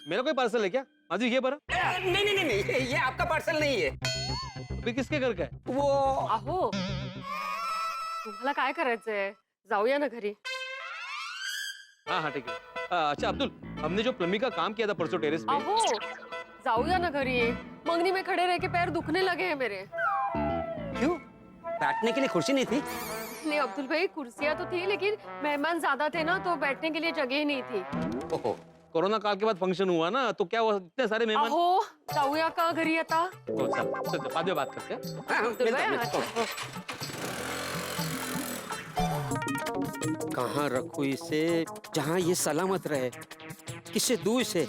मेरा कोई पार्सल है क्या? आज ये पर नहीं, ये आपका पार्सल नहीं है। फिर किसके घर का है? वो अहो, तुम्हाला काय करायचंय? जाऊया ना घरी। हाँ ठीक है। अच्छा अब्दुल, हमने जो प्लम्बिंग का काम किया था परसों टेरेस पे। अहो, जाऊया ना घरी। मंगनी में खड़े रह के पैर दुखने लगे हैं मेरे। क्यों? बैठने के लिए कुर्सी नहीं थी? नहीं अब्दुल भाई, कुर्सियां तो थी लेकिन मेहमान ज्यादा थे ना, तो बैठने के लिए जगह ही नहीं थी। ओहो, कोरोना काल के बाद फंक्शन हुआ ना, तो क्या वो इतने सारे मेहमान? अहो, जाऊया का घरी आता? चल बाद में बात करते हैं। अब्दुल भाई, कहाँ रखूं इसे जहाँ ये सलामत रहे, किससे दूर से?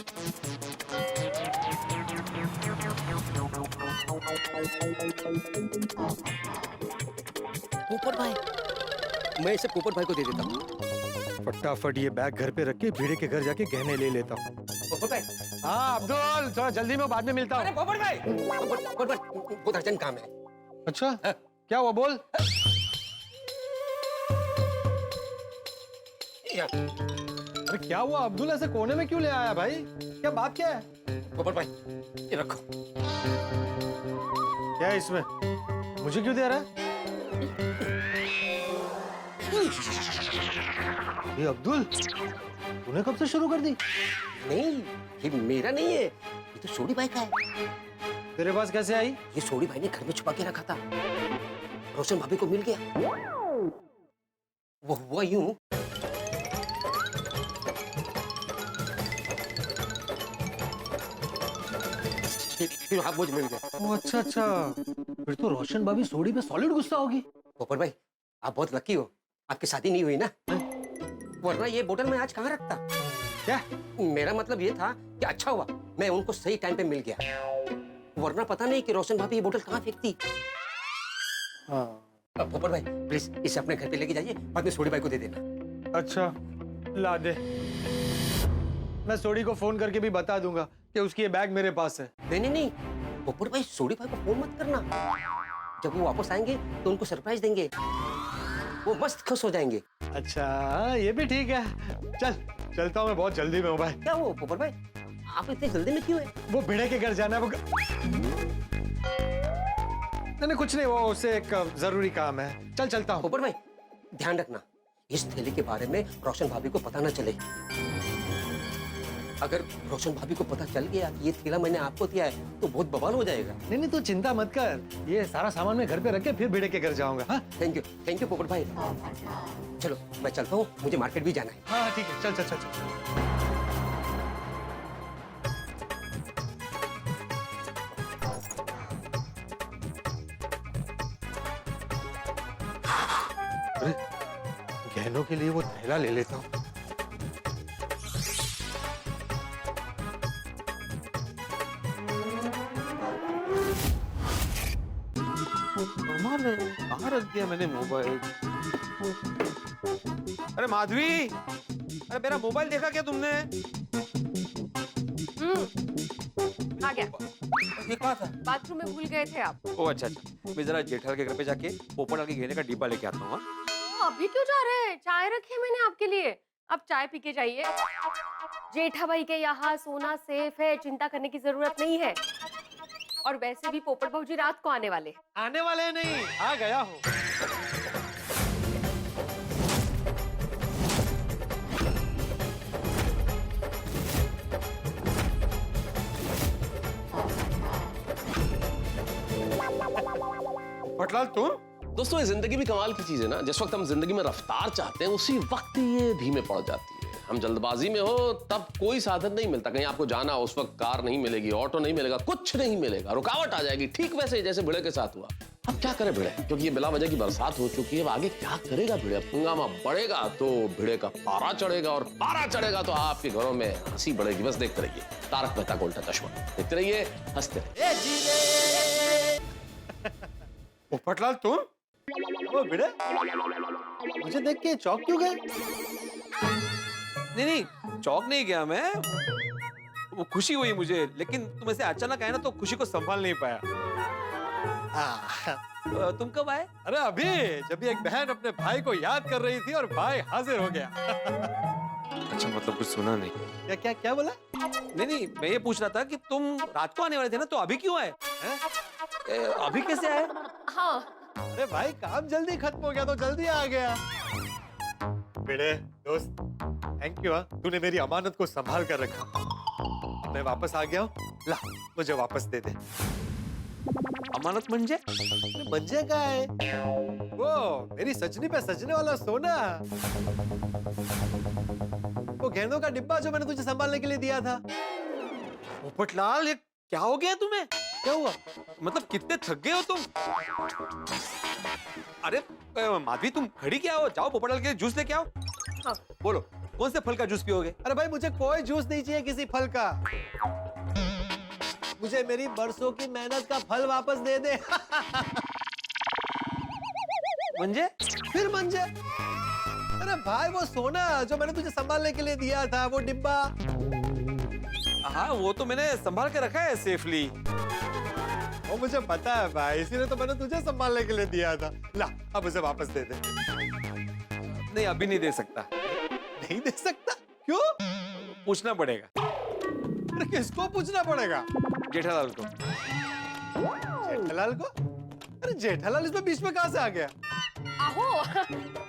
पोपट भाई, मैं इसे पोपट भाई को दे देता हूँ। फटाफट ये बैग घर पे रख के भिड़े के घर जाके गहने ले लेता हूँ। पोपट भाई, हाँ अब्दुल, थोड़ा जल्दी में बाद में मिलता हूँ। पोपट भाई, पोपट भाई, बहुत अर्जेंट काम है। अच्छा, क्या हुआ बोल? अरे क्या हुआ अब्दुल, ऐसे कोने में क्यों ले आया भाई? क्या बात क्या है? पोपट भाई, ये रखो। क्या है इसमें? मुझे क्यों दे रहा है? ये अब्दुल, तूने कब से शुरू कर दी? नहीं, ये मेरा नहीं है, ये तो सोडी भाई का है। तेरे पास कैसे आई? ये सोडी भाई ने घर में छुपा के रखा था, रोशन भाभी को मिल गया। वो हुआ यूं, फिर आप मुझे मिल गया। ओह अच्छा अच्छा, फिर तो रोशन भाभी सोडी पे सॉलिड गुस्सा होगी। पोपट भाई, आप बहुत लकी हो, आपकी शादी नहीं हुई ना, वरना ये बोतल मैं आज कहाँ रखता। क्या? मेरा मतलब ये था कि अच्छा हुआ मैं उनको सही टाइम पे मिल गया, वरना पता नहीं कि रोशन भाभी ये बोतल कहाँ फेंकती। पोपट भाई प्लीज इसे अपने घर पे लेके जाइए, बाद में सोडी भाई को दे देना। अच्छा, ला दे। मैं सोडी को फोन करके भी बता दूंगा कि उसकी ये बैग मेरे पास है। नहीं नहीं नहीं, पोपट भाई सोडी भाई को फोन मत करना, जब वो वापस आएंगे तो उनको सरप्राइज देंगे, वो मस्त खुश हो जाएंगे। अच्छा, ये भी ठीक है। चल चलता हूँ, मैं बहुत जल्दी में हूँ भाई। क्या वो पोपट भाई, आप इतने जल्दी में क्यों है? वो भिड़े के घर जाना है, वो नहीं कुछ नहीं, वो उससे एक जरूरी काम है। चल चलता हूँ। पोपट भाई ध्यान रखना, इस थैली के बारे में रोशन भाभी को पता ना चले। अगर रोशन भाभी को पता चल गया कि ये थैला मैंने आपको दिया है तो बहुत बवाल हो जाएगा। नहीं नहीं, तू चिंता मत कर, ये सारा सामान मैं घर पे रख के फिर भिड़े के घर जाऊंगा। हाँ थैंक यू पोपट भाई। चलो मैं चलता हूँ, मुझे मार्केट भी जाना है। हाँ ठीक है, चल चल चल चल। गहनों के लिए वो थैला ले लेता हूँ। कहाँ रख दिया मैंने मोबाइल? अरे माधवी, अरे मेरा मोबाइल देखा क्या तुमने? आ गया। ये कहाँ था? बाथरूम में भूल गए थे आप। ओ अच्छा अच्छा, मैं जरा जेठालाल के घर पे जाके पोपट के गहने का डिब्बा लेके आता हूँ। अभी क्यों जा रहे हैं? चाय रखी है मैंने आपके लिए, आप चाय पी के जाइए। जेठा भाई के यहाँ सोना सेफ है, चिंता करने की जरूरत नहीं है। और वैसे भी पोपट भाऊजी रात को आने वाले। आने वाले नहीं, आ गया हूँ। पटलाल तुम? दोस्तों ये जिंदगी भी कमाल की चीज है ना, जिस वक्त हम जिंदगी में रफ्तार चाहते हैं उसी वक्त ये धीमे पड़ जाती है। हम जल्दबाजी में हो तब कोई साधन नहीं मिलता, कहीं आपको जाना उस वक्त कार नहीं मिलेगी, ऑटो नहीं मिलेगा, कुछ नहीं मिलेगा, रुकावट आ जाएगी, ठीक वैसे ही जैसे भिड़े के साथ हुआ। अब क्या करे भिड़े, क्योंकि ये बिला वजह की बरसात हो चुकी है, अब आगे क्या करेगा भिड़े? हंगामा बढ़ेगा तो भिड़े का पारा चढ़ेगा, और पारा चढ़ेगा तो आपके घरों में हंसी बढ़ेगी। बस देखते रहिए तारक मेहता का उल्टा चश्मा, देखते रहिए, हंसते रहिए। पटलाल तुम? ओ भिड़े, मुझे देख के चौंक क्यों गए? नहीं, चौक नहीं गया मैं, वो खुशी हुई मुझे, लेकिन तुम ऐसे अचानक आए ना तो खुशी को संभाल नहीं पाया। तुम कब आए? अरे अभी, जब एक बहन अपने भाई को याद कर रही थी और भाई हाजिर हो गया। अच्छा, मतलब कुछ सुना नहीं? क्या क्या क्या बोला? नहीं, मैं ये पूछ रहा था कि तुम रात को आने वाले थे ना, तो अभी क्यों आए? अभी कैसे आए? हाँ। अरे भाई काम जल्दी खत्म हो गया तो जल्दी आ गया। बेटे दोस्त, थैंक यू। तूने मेरी अमानत को संभाल कर रखा। मैं वापस आ गया हूँ, ला मुझे वापस दे दे। अमानत म्हणजे? बच्चे का है वो, मेरी सजनी पे सजने वाला सोना, वो गहनों का डिब्बा जो मैंने तुझे संभालने के लिए दिया था। पोपटलाल, ये क्या हो गया तुम्हें? क्या हुआ? मतलब कितने थक गए हो तुम? अरे माधवी, तुम खड़ी क्या हो? जाओ पोपटलाल के लिए जूस लेके आओ। हाँ। बोलो कौन से फल का जूस पियोगे? अरे भाई मुझे कोई जूस नहीं चाहिए किसी फल का। मुझे मेरी बरसों की मेहनत का फल वापस दे दे। मंजे फिर मंजे? अरे भाई वो सोना जो मैंने तुझे संभालने के लिए दिया था, वो डिब्बा। हाँ वो तो मैंने संभाल के रखा है सेफली। वो मुझे पता है भाई, इसीलिए तो मैंने तुझे संभालने के लिए दिया था। ला अब उसे वापस दे दे। नहीं अभी नहीं दे सकता। नहीं दे सकता? क्यों? पूछना पड़ेगा। अरे किसको पूछना पड़ेगा? जेठालाल को। जेठालाल को? अरे जेठालाल इसमें बीच में कहाँ से आ गया? आहो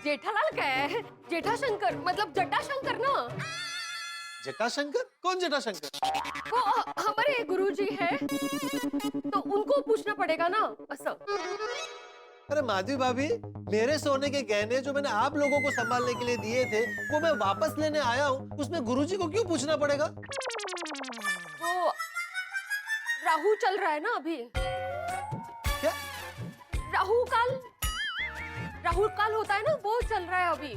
जेठालाल क्या है? जेठाशंकर मतलब जटाशंकर ना। जटाशंकर? कौन जटाशंकर? वो हमारे गुरुजी है, तो उनको पूछना पड़ेगा ना असं। अरे माधवी भाभी, मेरे सोने के गहने जो मैंने आप लोगों को संभालने के लिए दिए थे, वो मैं वापस लेने आया हूँ, उसमें गुरुजी को क्यों पूछना पड़ेगा? वो राहु चल रहा है ना अभी। क्या? राहु काल होता है ना, वो चल रहा है अभी।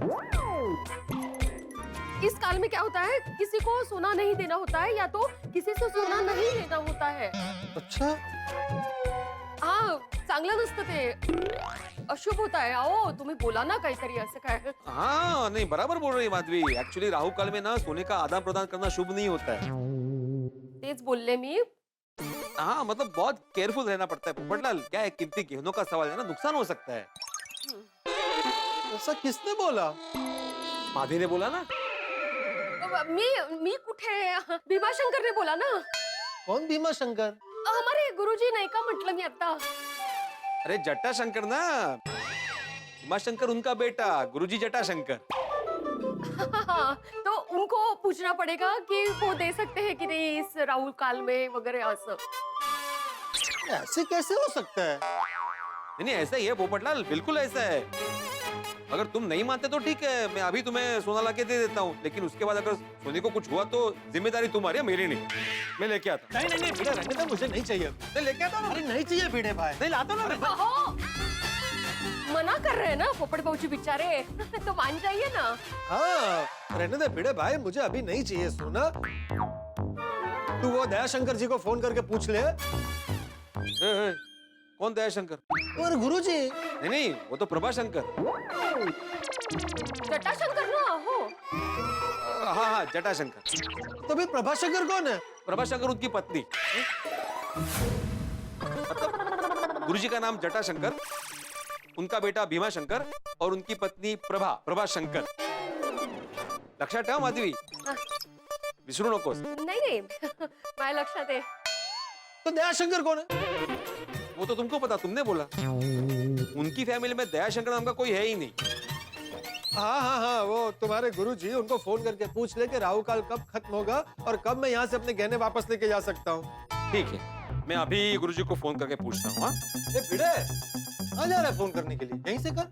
इस काल में क्या होता है, किसी को सोना नहीं देना होता है, या तो किसी से सोना नहीं लेना होता है। अच्छा? हाँ चांगलं नसतं ते, अशुभ होता है। आओ तुम्ही बोला ना काहीतरी असं काय। हाँ नहीं बराबर बोल रही है माधवी। एक्चुअली राहु काल में ना सोने का आदान प्रदान करना शुभ नहीं होता है। तेच बोलले मी। हाँ मतलब बहुत केयरफुल रहना पड़ता है पोपटलाल। क्या है, कीमती गहनों का सवाल है ना, नुकसान हो सकता है। ऐसा किसने बोला? माधवी ने बोला ना। मी कुठे? भीमाशंकर ने बोला ना। कौन भीमाशंकर? हमारे गुरुजी नाही का म्हटलं मी आता। अरे जटाशंकर ना, भीमाशंकर उनका बेटा, गुरुजी जटाशंकर। तो उनको पूछना पड़ेगा कि वो दे सकते हैं कि नहीं इस राहु काल में वगैरह असं। ऐसे कैसे हो सकता है? नहीं ऐसा ही है पोपटलाल, बिल्कुल ऐसा है। अगर तुम नहीं मानते तो ठीक है, मैं अभी तुम्हें सोना लाके दे देता हूँ, लेकिन उसके बाद अगर सोने को कुछ हुआ तो जिम्मेदारी तुम्हारी है, मेरी नहीं। मैं लेके आता। नहीं नहीं नहीं भिड़े रहने दो, मुझे नहीं चाहिए। नहीं लेके आता अरे नहीं चाहिए भिड़े भाई। नहीं लाता ना। अहो, मना कर रहे हैं ना पोपट भाऊजी बेचारे, तो मान जाइए ना। हाँ रहने दे भिड़े भाई, मुझे अभी नहीं चाहिए सोना। तू वो दयाशंकर जी को फोन करके पूछ ले। कौन दयाशंकर? और गुरुजी? नहीं वो तो प्रभाशंकर। जटाशंकर ना हो। हाँ जटाशंकर। तो फिर प्रभाशंकर कौन है? प्रभाशंकर उनकी पत्नी। मतलब गुरुजी का नाम जटाशंकर, उनका बेटा भीमाशंकर और उनकी पत्नी प्रभाशंकर। लक्षात ठेव माधवी, विसरू नकोस। नहीं माझ्या लक्षात आहे। तो दयाशंकर कौन है? वो तो तुमको पता, तुमने बोला। उनकी फैमिली में दयाशंकर नाम का कोई है ही नहीं। हाँ वो तुम्हारे गुरुजी, उनको फोन करके पूछ ले कि राहु काल कब खत्म होगा और कब मैं यहाँ से अपने गहने वापस लेके जा सकता हूँ। ठीक है, मैं अभी गुरुजी को फोन करके पूछता हूँ। हाँ भिड़े आ जा रहा है फोन करने के लिए, यहीं से कर।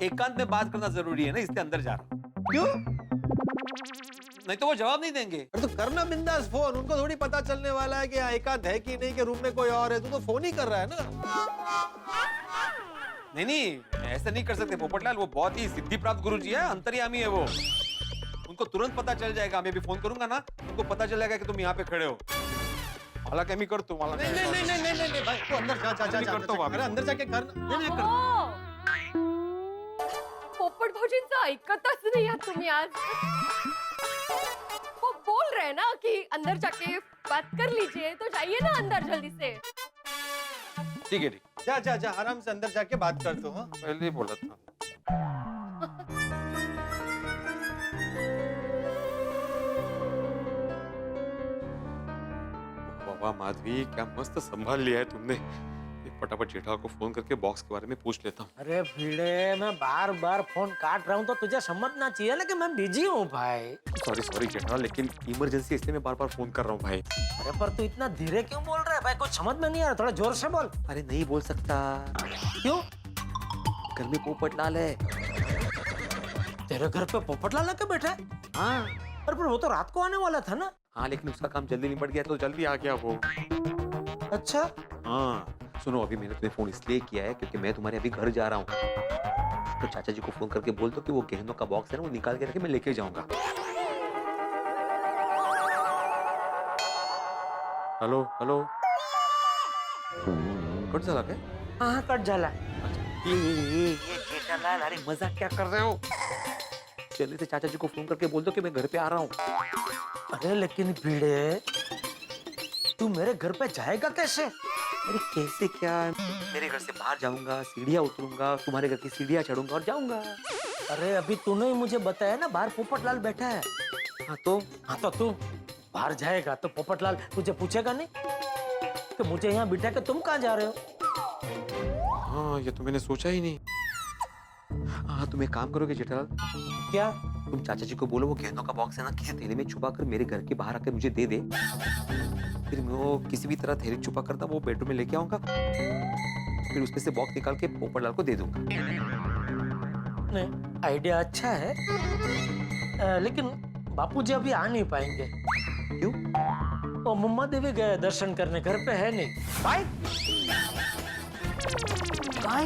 एकांत में बात करना जरूरी है ना, इसलिए अंदर जा रहा हूँ। क्यों? नहीं तो वो जवाब नहीं देंगे। अरे तो करना बिंदास फोन, उनको थोड़ी पता चलने वाला है कि एकांत है कि नहीं, कि रूम में कोई और है। तू तो फोन ही कर रहा है ना। नहीं ऐसा नहीं कर सकते पोपटलाल, वो बहुत ही सिद्धि प्राप्त गुरुजी है, अंतर्यामी है वो। उनको तुरंत पता चल जाएगा। मैं भी फोन करूंगा ना, उनको पता चल जाएगा कि तुम यहाँ पे खड़े हो। हालांकि मैं करता हूँ। नहीं भाई, तू अंदर जा। अरे अंदर जाके कर। पोपट भाऊजींचं ऐकतच नाही आहात तुम्ही आज। वो बोल रहे हैं ना कि अंदर जाके बात कर लीजिए, तो जाइए ना अंदर जल्दी से। ठीक है ठीक। जा आराम से अंदर जाके बात कर तो। हाँ पहले ही बोला था। वाह माधवी, क्या मस्त संभाल लिया है तुमने। फटाफट जेठा को फोन करके बॉक्स के बारे में पूछ लेता हूँ। अरे भिड़े, मैं बार बार फोन काट रहा हूँ तो तुझे समझना चाहिए ना कि मैं बिजी हूँ भाई। सॉरी जेठा, लेकिन इमरजेंसी इसलिए मैं बार बार फोन कर रहा हूँ भाई। अरे पर तू इतना धीरे क्यों बोल रहा है भाई? कुछ समझ में नहीं आ रहा, थोड़ा जोर से बोल। अरे नहीं बोल सकता। क्यों? घर में पोपटलाल है। तेरे घर पे पोपटलाल आके बैठा है? हाँ। पर वो तो रात को आने वाला था ना। हाँ लेकिन उसका काम जल्दी निपट गया तो जल्दी आ गया वो। अच्छा। हाँ सुनो, अभी मैंने तुम्हें फोन इसलिए किया है क्योंकि मैं तुम्हारे अभी घर जा रहा हूँ। तो चाचा जी को फोन करके बोल दो कि वो गहनों का बॉक्स है ना, वो निकाल के रखे, मैं लेके जाऊंगा। हेलो हेलो कट झाला काय? हाँ कट झाला. ये जेठालाल, अरे मजाक क्या कर रहे हो? चलिए से चाचा जी को फोन करके बोल दो कि मैं घर पे आ रहा हूँ. अरे लेकिन भिड़े, तू मेरे घर पे जाएगा कैसे? अरे कैसे क्या? मेरे घर से बाहर जाऊंगा, सीढ़ियाँ उतरूंगा, तुम्हारे घर की सीढ़ियाँ चढ़ूंगा और जाऊंगा. अरे अभी तूने ही मुझे बताया ना बाहर पोपटलाल बैठा है. हाँ तो तू बाहर जाएगा तो पोपटलाल तुझे पूछेगा नहीं कि मुझे यहाँ बिठा के तुम कहाँ जा रहे हो? हाँ ये तो मैंने सोचा ही नहीं. हाँ तुम एक काम करोगे जेठालाल? क्या? तुम चाचा जी को बोलो वो गहनों का बॉक्स है ना किसी थैली में छुपा कर मेरे घर के बाहर आकर मुझे दे दे. फिर मैं वो किसी भी तरह थैली छुपा करता वो बेडरूम में लेके आऊंगा. फिर उसमें से बॉक्स निकाल के पोपटलाल को दे दूंगा. नहीं, आइडिया अच्छा है. लेकिन बापूजी अभी आ नहीं पाएंगे. क्यों? वो मुम्मा देवी गए दर्शन करने, घर पे है नहीं. काय?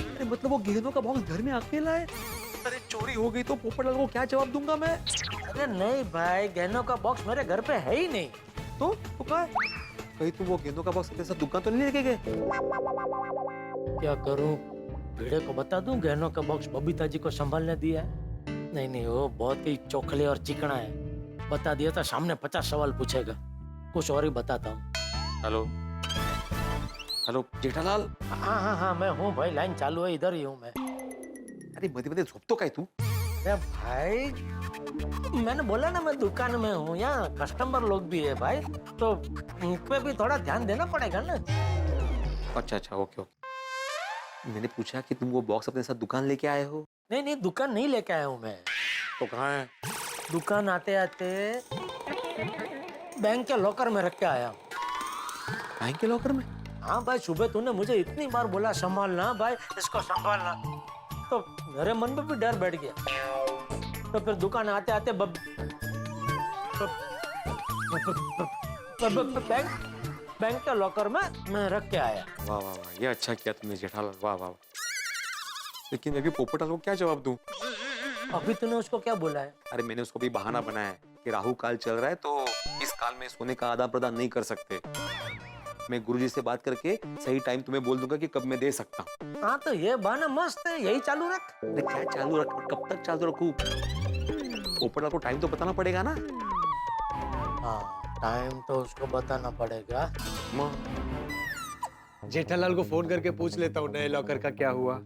अरे मतलब वो गहनों का बॉक्स घर में अकेला है? अरे चोरी हो गई तो पोपटलाल को क्या जवाब दूंगा मैं? अरे नहीं भाई, गहनों का बॉक्स मेरे घर पे है ही नहीं. तो क्या? कहीं तुम वो गहनों का बॉक्स अपने साथ दुकान तो नहीं लेके गए? क्या करूं? भिड़े को बता दूं गहनों का बॉक्स बबीता जी को संभालने दिया है? नहीं, वो बहुत ही चोखले और चिकना है. बता दिया तो सामने 50 सवाल पूछेगा. कुछ और ही बताता हूँ. Hello hello Jethalal. हाँ मैं हूँ भाई, लाइन चालू है, इधर ही हूँ मैं. अरे मध्ये मध्ये झोपतो काय तू? अरे भाई मैंने बोला ना मैं दुकान में हूँ, यहाँ कस्टमर लोग भी है भाई, तो उन पे भी थोड़ा ध्यान देना पड़ेगा ना. अच्छा ओके. मैंने पूछा कि तुम वो बॉक्स अपने साथ दुकान लेके आए हो? नहीं दुकान नहीं लेके आया हूँ मैं. तो कहाँ है? दुकान आते आते बैंक के लॉकर में रख के आया. बैंक के लॉकर में? हाँ भाई, सुबह तूने मुझे इतनी बार बोला संभालना भाई, इसको संभालना, तो मेरे मन में भी डर बैठ गया. तो फिर दुकान आते आते बैंक के लॉकर में मैं रख के आया. वाह ये अच्छा किया तुमने जेठालाल. वाह. लेकिन मैं भी पोपटलाल को क्या जवाब दूं? अभी तूने उसको क्या बोला है? अरे मैंने उसको भी बहाना बनाया है कि राहु काल चल रहा है तो इस काल में सोने का आदान प्रदान नहीं कर सकते. मैं गुरुजी से बात करके सही टाइम तुम्हें बोल दूंगा कि कब मैं दे सकता हूँ. हाँ तो ये बहाना मस्त है, यही चालू रख. अरे क्या चालू रख? कब तक चालू रखूं? पोपटलाल को टाइम तो बताना पड़ेगा ना. हाँ टाइम तो उसको बताना पड़ेगा. जेठालाल को फोन करके पूछ लेता हूँ नए लॉकर का क्या हुआ.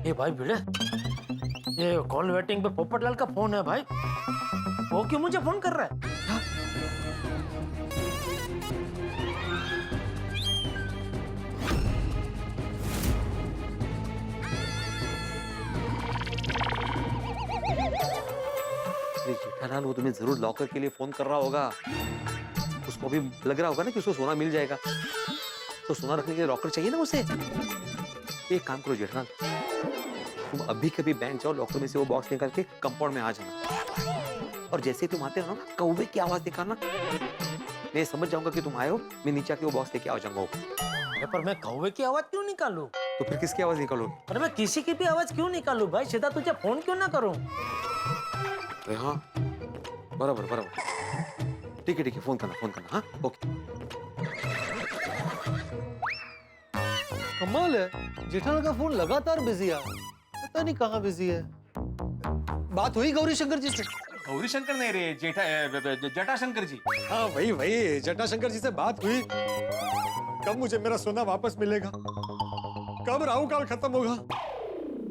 ये भाई भिड़े, ये कॉल वेटिंग पे पोपटलाल का फोन है भाई. वो क्यों मुझे फोन कर रहा है? जेठालाल वो तुम्हें जरूर लॉकर के लिए फोन कर रहा होगा. उसको भी लग रहा होगा ना कि उसको सोना मिल जाएगा, तो सोना रखने के लिए लॉकर चाहिए ना उसे. एक काम करो जेठालाल, तुम अभी कभी बैंक जाओ, लॉकर में से वो बॉक्स निकाल के कंपाउंड में आ जाना, और जैसे ही तुम आते हो ना कौवे की आवाज निकालना. मैं समझ जाऊंगा कि तुम आए हो, मैं नीचे आके वो बॉक्स लेके आ जाऊंगा. अरे पर मैं कौवे की आवाज क्यों निकालूं? तो फिर किसकी आवाज निकालो? अरे मैं किसी की भी आवाज क्यों निकालूं भाई, सीधा तुझे फोन क्यों ना करूं? अरे हाँ बराबर. ठीक है फोन करना. हाँ ओके. कमाल है, जेठालाल का फोन लगातार बिजी है. पता नहीं कहाँ बिजी है. बात हुई गौरी शंकर जी से? गौरी शंकर नहीं रे, जटाशंकर जी. हाँ वही जटाशंकर जी से बात हुई. कब मुझे मेरा सोना वापस मिलेगा? कब राहु काल खत्म होगा?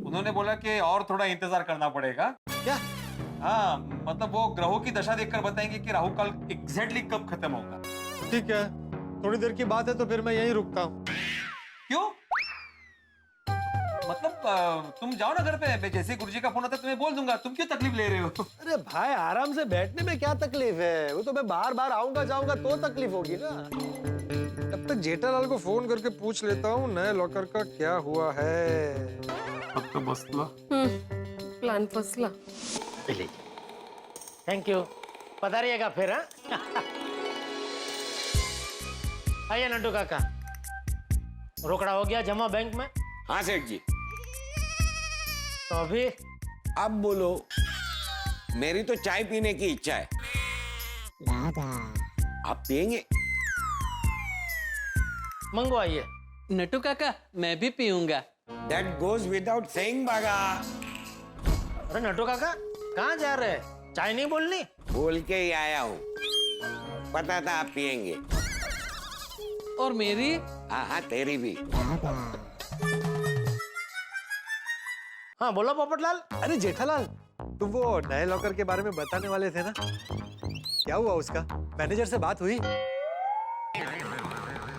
उन्होंने बोला कि और थोड़ा इंतजार करना पड़ेगा. क्या? हाँ मतलब वो ग्रहों की दशा देखकर बताएंगे कि राहु काल एग्जैक्टली कब खत्म होगा. ठीक है, थोड़ी देर की बात है तो फिर मैं यहीं रुकता हूँ. क्यों? मतलब तुम जाओ ना घर पे, जैसे गुरुजी का फोन आता है तुम्हें बोल दूंगा. तुम क्यों तकलीफ ले रहे हो? अरे भाई आराम से बैठने में क्या तकलीफ है? वो तो मैं बार बार आऊंगा जाऊंगा तो तकलीफ होगी ना. तब तक जेठालाल को फोन करके पूछ लेता हूँ नए लॉकर का क्या हुआ है. अब तो मसला प्लान फसला. Thank you. पधारिएगा फिर. आइए नंटू काका, रोकड़ा हो गया जमा बैंक में? हाँ सेठ जी. तो अभी अब बोलो मेरी तो चाय पीने की इच्छा है। आप पियेंगे? मंगवाइए। नटू काका मैं भी पीऊंगा। That goes without saying, बागा। अरे नटू काका कहाँ जा रहे हैं? चाय नहीं बोलनी? बोल के ही आया हूँ। पता था आप पियेंगे। और मेरी? हाँ हाँ, तेरी भी। हाँ बोलो पोपटलाल। अरे जेठालाल, तुम वो नए लॉकर के बारे में बताने वाले थे ना, क्या हुआ उसका? मैनेजर से बात हुई?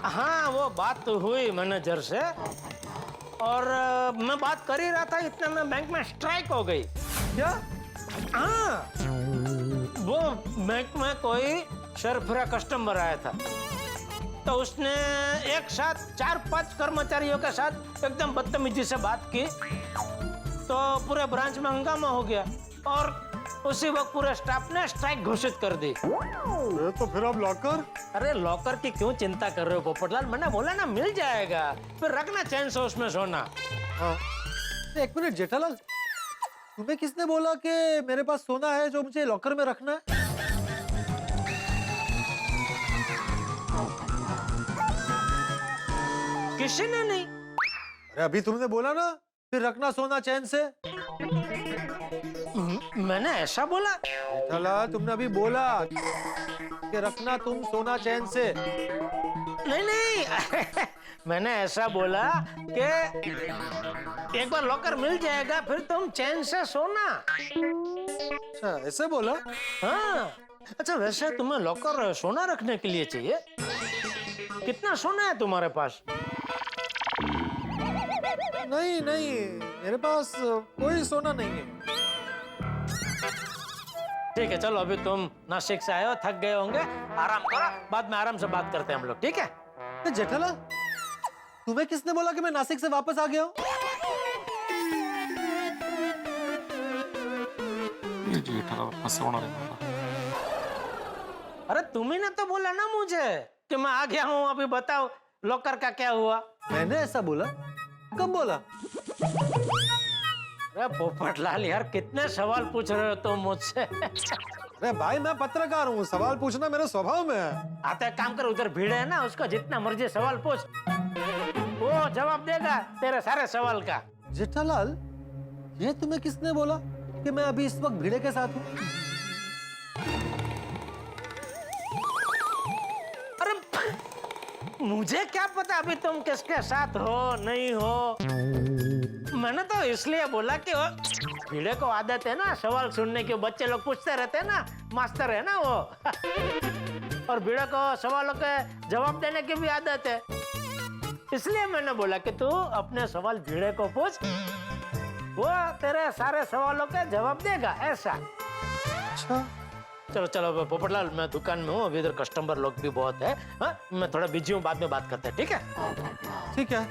हाँ वो बात तो हुई मैनेजर से, और मैं बात कर ही रहा था इतने में बैंक में स्ट्राइक हो गई। क्या? हाँ वो बैंक में कोई शर्फरा कस्टमर आया था, तो उसने एक साथ 4-5 कर्मचारियों के साथ एकदम बदतमीजी से बात की, तो पूरे ब्रांच में हंगामा हो गया और उसी वक्त पूरे स्टाफ ने स्ट्राइक घोषित कर दी। तो फिर अब लॉकर? अरे लॉकर की क्यों चिंता कर रहे हो पोपटलाल? मैंने बोला ना मिल जाएगा, फिर रखना चैन से उसमें सोना। हाँ। एक मिनट जेठालाल, तुम्हें किसने बोला कि मेरे पास सोना है जो मुझे लॉकर में रखना है? किसी ने नहीं। अरे अभी तुमने बोला ना, फिर रखना सोना चैन से। मैंने ऐसा बोला? जेठालाल तुमने अभी बोला कि रखना तुम सोना चैन से। नहीं नहीं मैंने ऐसा बोला कि एक बार लॉकर मिल जाएगा फिर तुम चैन से सोना। अच्छा ऐसे बोला? हाँ। अच्छा वैसे तुम्हें लॉकर सोना रखने के लिए चाहिए? कितना सोना है तुम्हारे पास? नहीं नहीं, मेरे पास कोई सोना नहीं है। ठीक है चलो, अभी तुम नासिक से आए हो, थक गए होंगे, आराम करो, बाद में आराम से बात करते हैं हम लोग, ठीक है? जेठालाल तुम्हें किसने बोला कि मैं नासिक से वापस आ गया हूँ? अरे तुम्ही ने तो बोला ना मुझे कि मैं आ गया हूँ, अभी बताओ लॉकर का क्या हुआ? मैंने ऐसा बोला? कब बोला? अरे पोपटलाल यार कितने सवाल पूछ रहे हो तुम मुझसे? अरे भाई मैं पत्रकार हूँ, सवाल पूछना मेरे स्वभाव में है। आता है काम कर, उधर भीड़ है ना, उसको जितना मर्जी सवाल पूछ, वो जवाब देगा तेरे सारे सवाल का। जेठालाल ये तुम्हें किसने बोला कि मैं अभी इस वक्त भीड़े के साथ हूँ? अरे मुझे क्या पता अभी तुम किसके साथ हो नहीं हो? मैंने तो इसलिए बोला कि वो भीड़े को आदत है ना सवाल सुनने की, बच्चे लोग पूछते रहते हैं ना, मास्टर है ना वो और भीड़े को सवालों के जवाब देने की भी आदत है, इसलिए मैंने बोला कि तू अपने सवाल भीड़े को पूछ, वो तेरे सारे सवालों के जवाब देगा, ऐसा। अच्छा चलो चलो पोपटलाल मैं दुकान में हूँ, अभी इधर कस्टमर लोग भी बहुत है, हाँ मैं थोड़ा बिजी हूँ, बाद में बात करते हैं, ठीक है? ठीक है।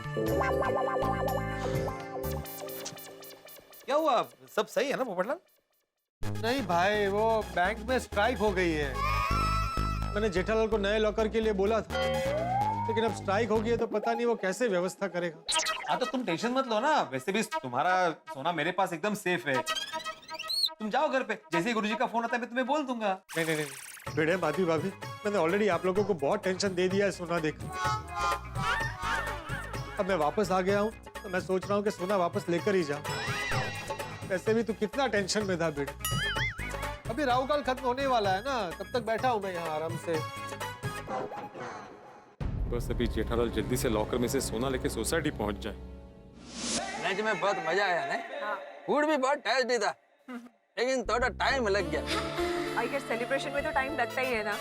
क्या हुआ? सब सही है ना पोपटलाल? नहीं भाई, वो बैंक में स्ट्राइक हो गई है। मैंने जेठालाल को नए लॉकर के लिए बोला था, लेकिन अब स्ट्राइक हो गई है तो पता नहीं वो कैसे व्यवस्था करेगा। हाँ तो तुम टेंशन मत लो ना, वैसे भी तुम्हारा सोना मेरे पास एकदम सेफ है। तुम जाओ घर पे, जैसे ही गुरुजी का फोन आता है मैं तुम्हें बोल दूंगा। नहीं नहीं नहीं भिड़े भाभी भाभी, मैंने ऑलरेडी आप लोगों को बहुत टेंशन दे दिया है सोना देकर। अब मैं वापस आ गया हूँ तो मैं सोच रहा हूँ कि सोना वापस लेकर ही जाऊँ। वैसे भी तू कितना टेंशन में था भिड़े, अभी राहु काल खत्म होने वाला है ना, तब तक बैठा हूँ मैं यहाँ आराम से। बस अभी जेठालाल जल्दी से लॉकर में से सोना लेके सोसाइटी पहुंच जाए। लंच में बहुत मजा आया ना, फूड भी बहुत टेस्टी था, लेकिन थोड़ा टाइम लग गया। आइए सेलिब्रेशन में तो टाइम लगता ही है ना।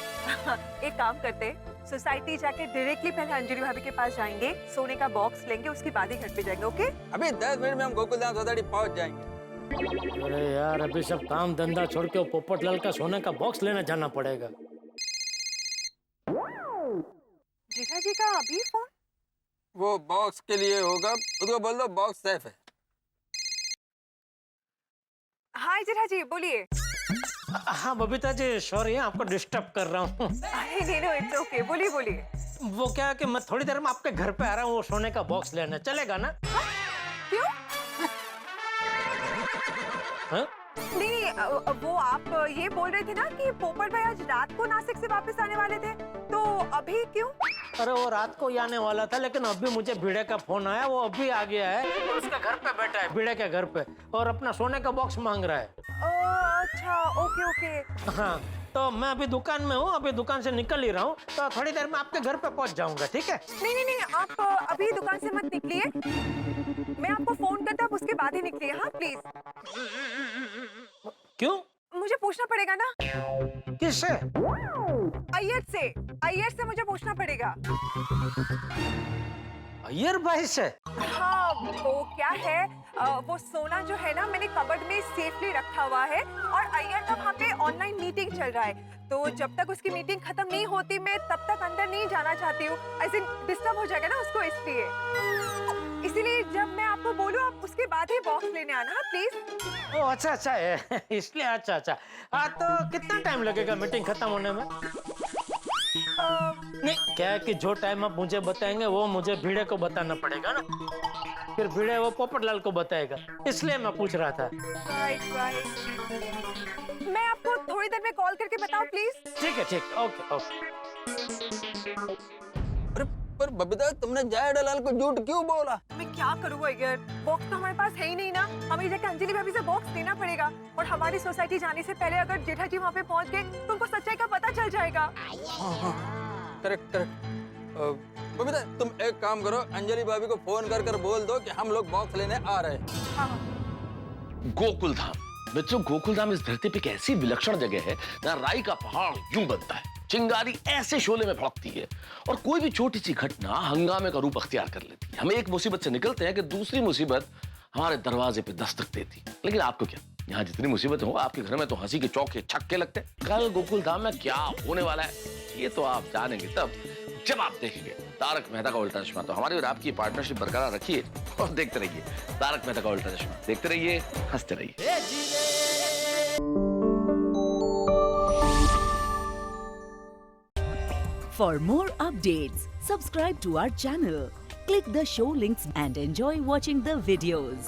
एक काम करते, सोसाइटी जाके डायरेक्टली पहले अंजलि भाभी के पास जाएंगे, सोने का बॉक्स लेंगे, उसके बाद ही घर पे जाएंगे, ओके? अभी 10 मिनट में हम गोकुलधाम सोसाइटी पहुंच जाएंगे। अरे यार अभी सब काम धंधा छोड़ के पोपटलाल का सोने का बॉक्स लेने जाना पड़ेगा। जीजा जी का अभी फोन? वो बॉक्स के लिए होगा, उसको बोल दो बॉक्स सेफ है। हाय जीजा जी बोलिए। हाँ बबीता जी सॉरी आपको डिस्टर्ब कर रहा हूँ। अरे नहीं इट्स ओके, बोलिए बोलिए। वो क्या है कि मैं थोड़ी देर में आपके घर पे आ रहा हूँ, वो सोने का बॉक्स लेने, चलेगा ना? क्यों? हाँ? नहीं, वो आप ये बोल रहे थे ना कि पोपट भाई आज रात को नासिक से वापस आने वाले थे, तो अभी क्यों? अरे वो रात को ही आने वाला था, लेकिन अभी मुझे भिड़े का फोन आया, वो अभी आ गया है, उसके घर पे बैठा है, भिड़े के घर पे, और अपना सोने का बॉक्स मांग रहा है। अच्छा, ओके ओके। हाँ, तो मैं अभी दुकान में हूँ, अभी दुकान से निकल ही रहा हूँ, तो थोड़ी देर में आपके घर पे पहुँच जाऊंगा, ठीक है? नहीं, आप अभी दुकान से मत निकलिए, मैं आपको फोन करता हूँ, उसके बाद ही निकलिए, हाँ प्लीज। क्यों? मुझे पूछना पड़ेगा ना। किससे? अय्यर से मुझे पूछना पड़ेगा। अय्यर भाई से? हाँ, वो क्या है, वो सोना जो है ना, मैंने कबर्ड में सेफली रखा हुआ है, और अय्यर का वहाँ पे ऑनलाइन मीटिंग चल रहा है, तो जब तक उसकी मीटिंग खत्म नहीं होती मैं तब तक अंदर नहीं जाना चाहती हूँ, ऐसे डिस्टर्ब हो जाएगा ना उसको, इसीलिए जब मैं आपको बोलूँ आप उसके बाद ही बॉक्स लेने आना, हाँ प्लीज। ओ अच्छा है, इसलिए अच्छा। हाँ, तो कितना टाइम लगेगा मीटिंग खत्म होने में? नहीं, क्या है कि जो टाइम आप मुझे बताएंगे वो मुझे भिड़े को बताना पड़ेगा ना, फिर भिड़े वो पोपटलाल को बताएगा, इसलिए मैं पूछ रहा था। राइट। मैं आपको थोड़ी देर में कॉल करके बताऊं प्लीज? ठीक है, ओके। पर बबीता, तुमने जय दलाल को झूठ क्यों बोला? मैं क्या करूँ अय्यर, बॉक्स तो हमारे पास है ही नहीं ना, हमें जाके अंजलि भाभी से बॉक्स देना पड़ेगा, और हमारी सोसाइटी जाने से पहले अगर जेठा जी वहाँ पे पहुँच गए तो उनको सच्चाई का पता चल जाएगा। करेक्ट। बबीता, तुम एक काम करो, अंजलि भाभी को फोन कर बोल दो कि हम लोग बॉक्स लेने आ रहे हैं। हाँ। गोकुलधाम बच्चों, गोकुलधाम इस धरती पे एक ऐसी विलक्षण जगह है जहाँ राई का पहाड़ यूं बनता है, चिंगारी ऐसे शोले में भड़कती है, और कोई भी छोटी सी घटना हंगामे का रूप अख्तियार कर लेती है। हमें एक मुसीबत से निकलते हैं कि दूसरी मुसीबत हमारे दरवाजे पे दस्तक देती। लेकिन आपको क्या, यहाँ जितनी मुसीबत हो, आपके घर में तो हंसी के चौके छक्के लगते हैं। कल गोकुलधाम में क्या होने वाला है ये तो आप जानेंगे तब जब आप देखेंगे तारक मेहता का उल्टा चश्मा। तो हमारी और आपकी पार्टनरशिप बरकरार रखिए और देखते रहिए तारक मेहता का उल्टा चश्मा। देखते रहिए, हंसते रहिए। For more updates, subscribe to our channel, click the show links and enjoy watching the videos.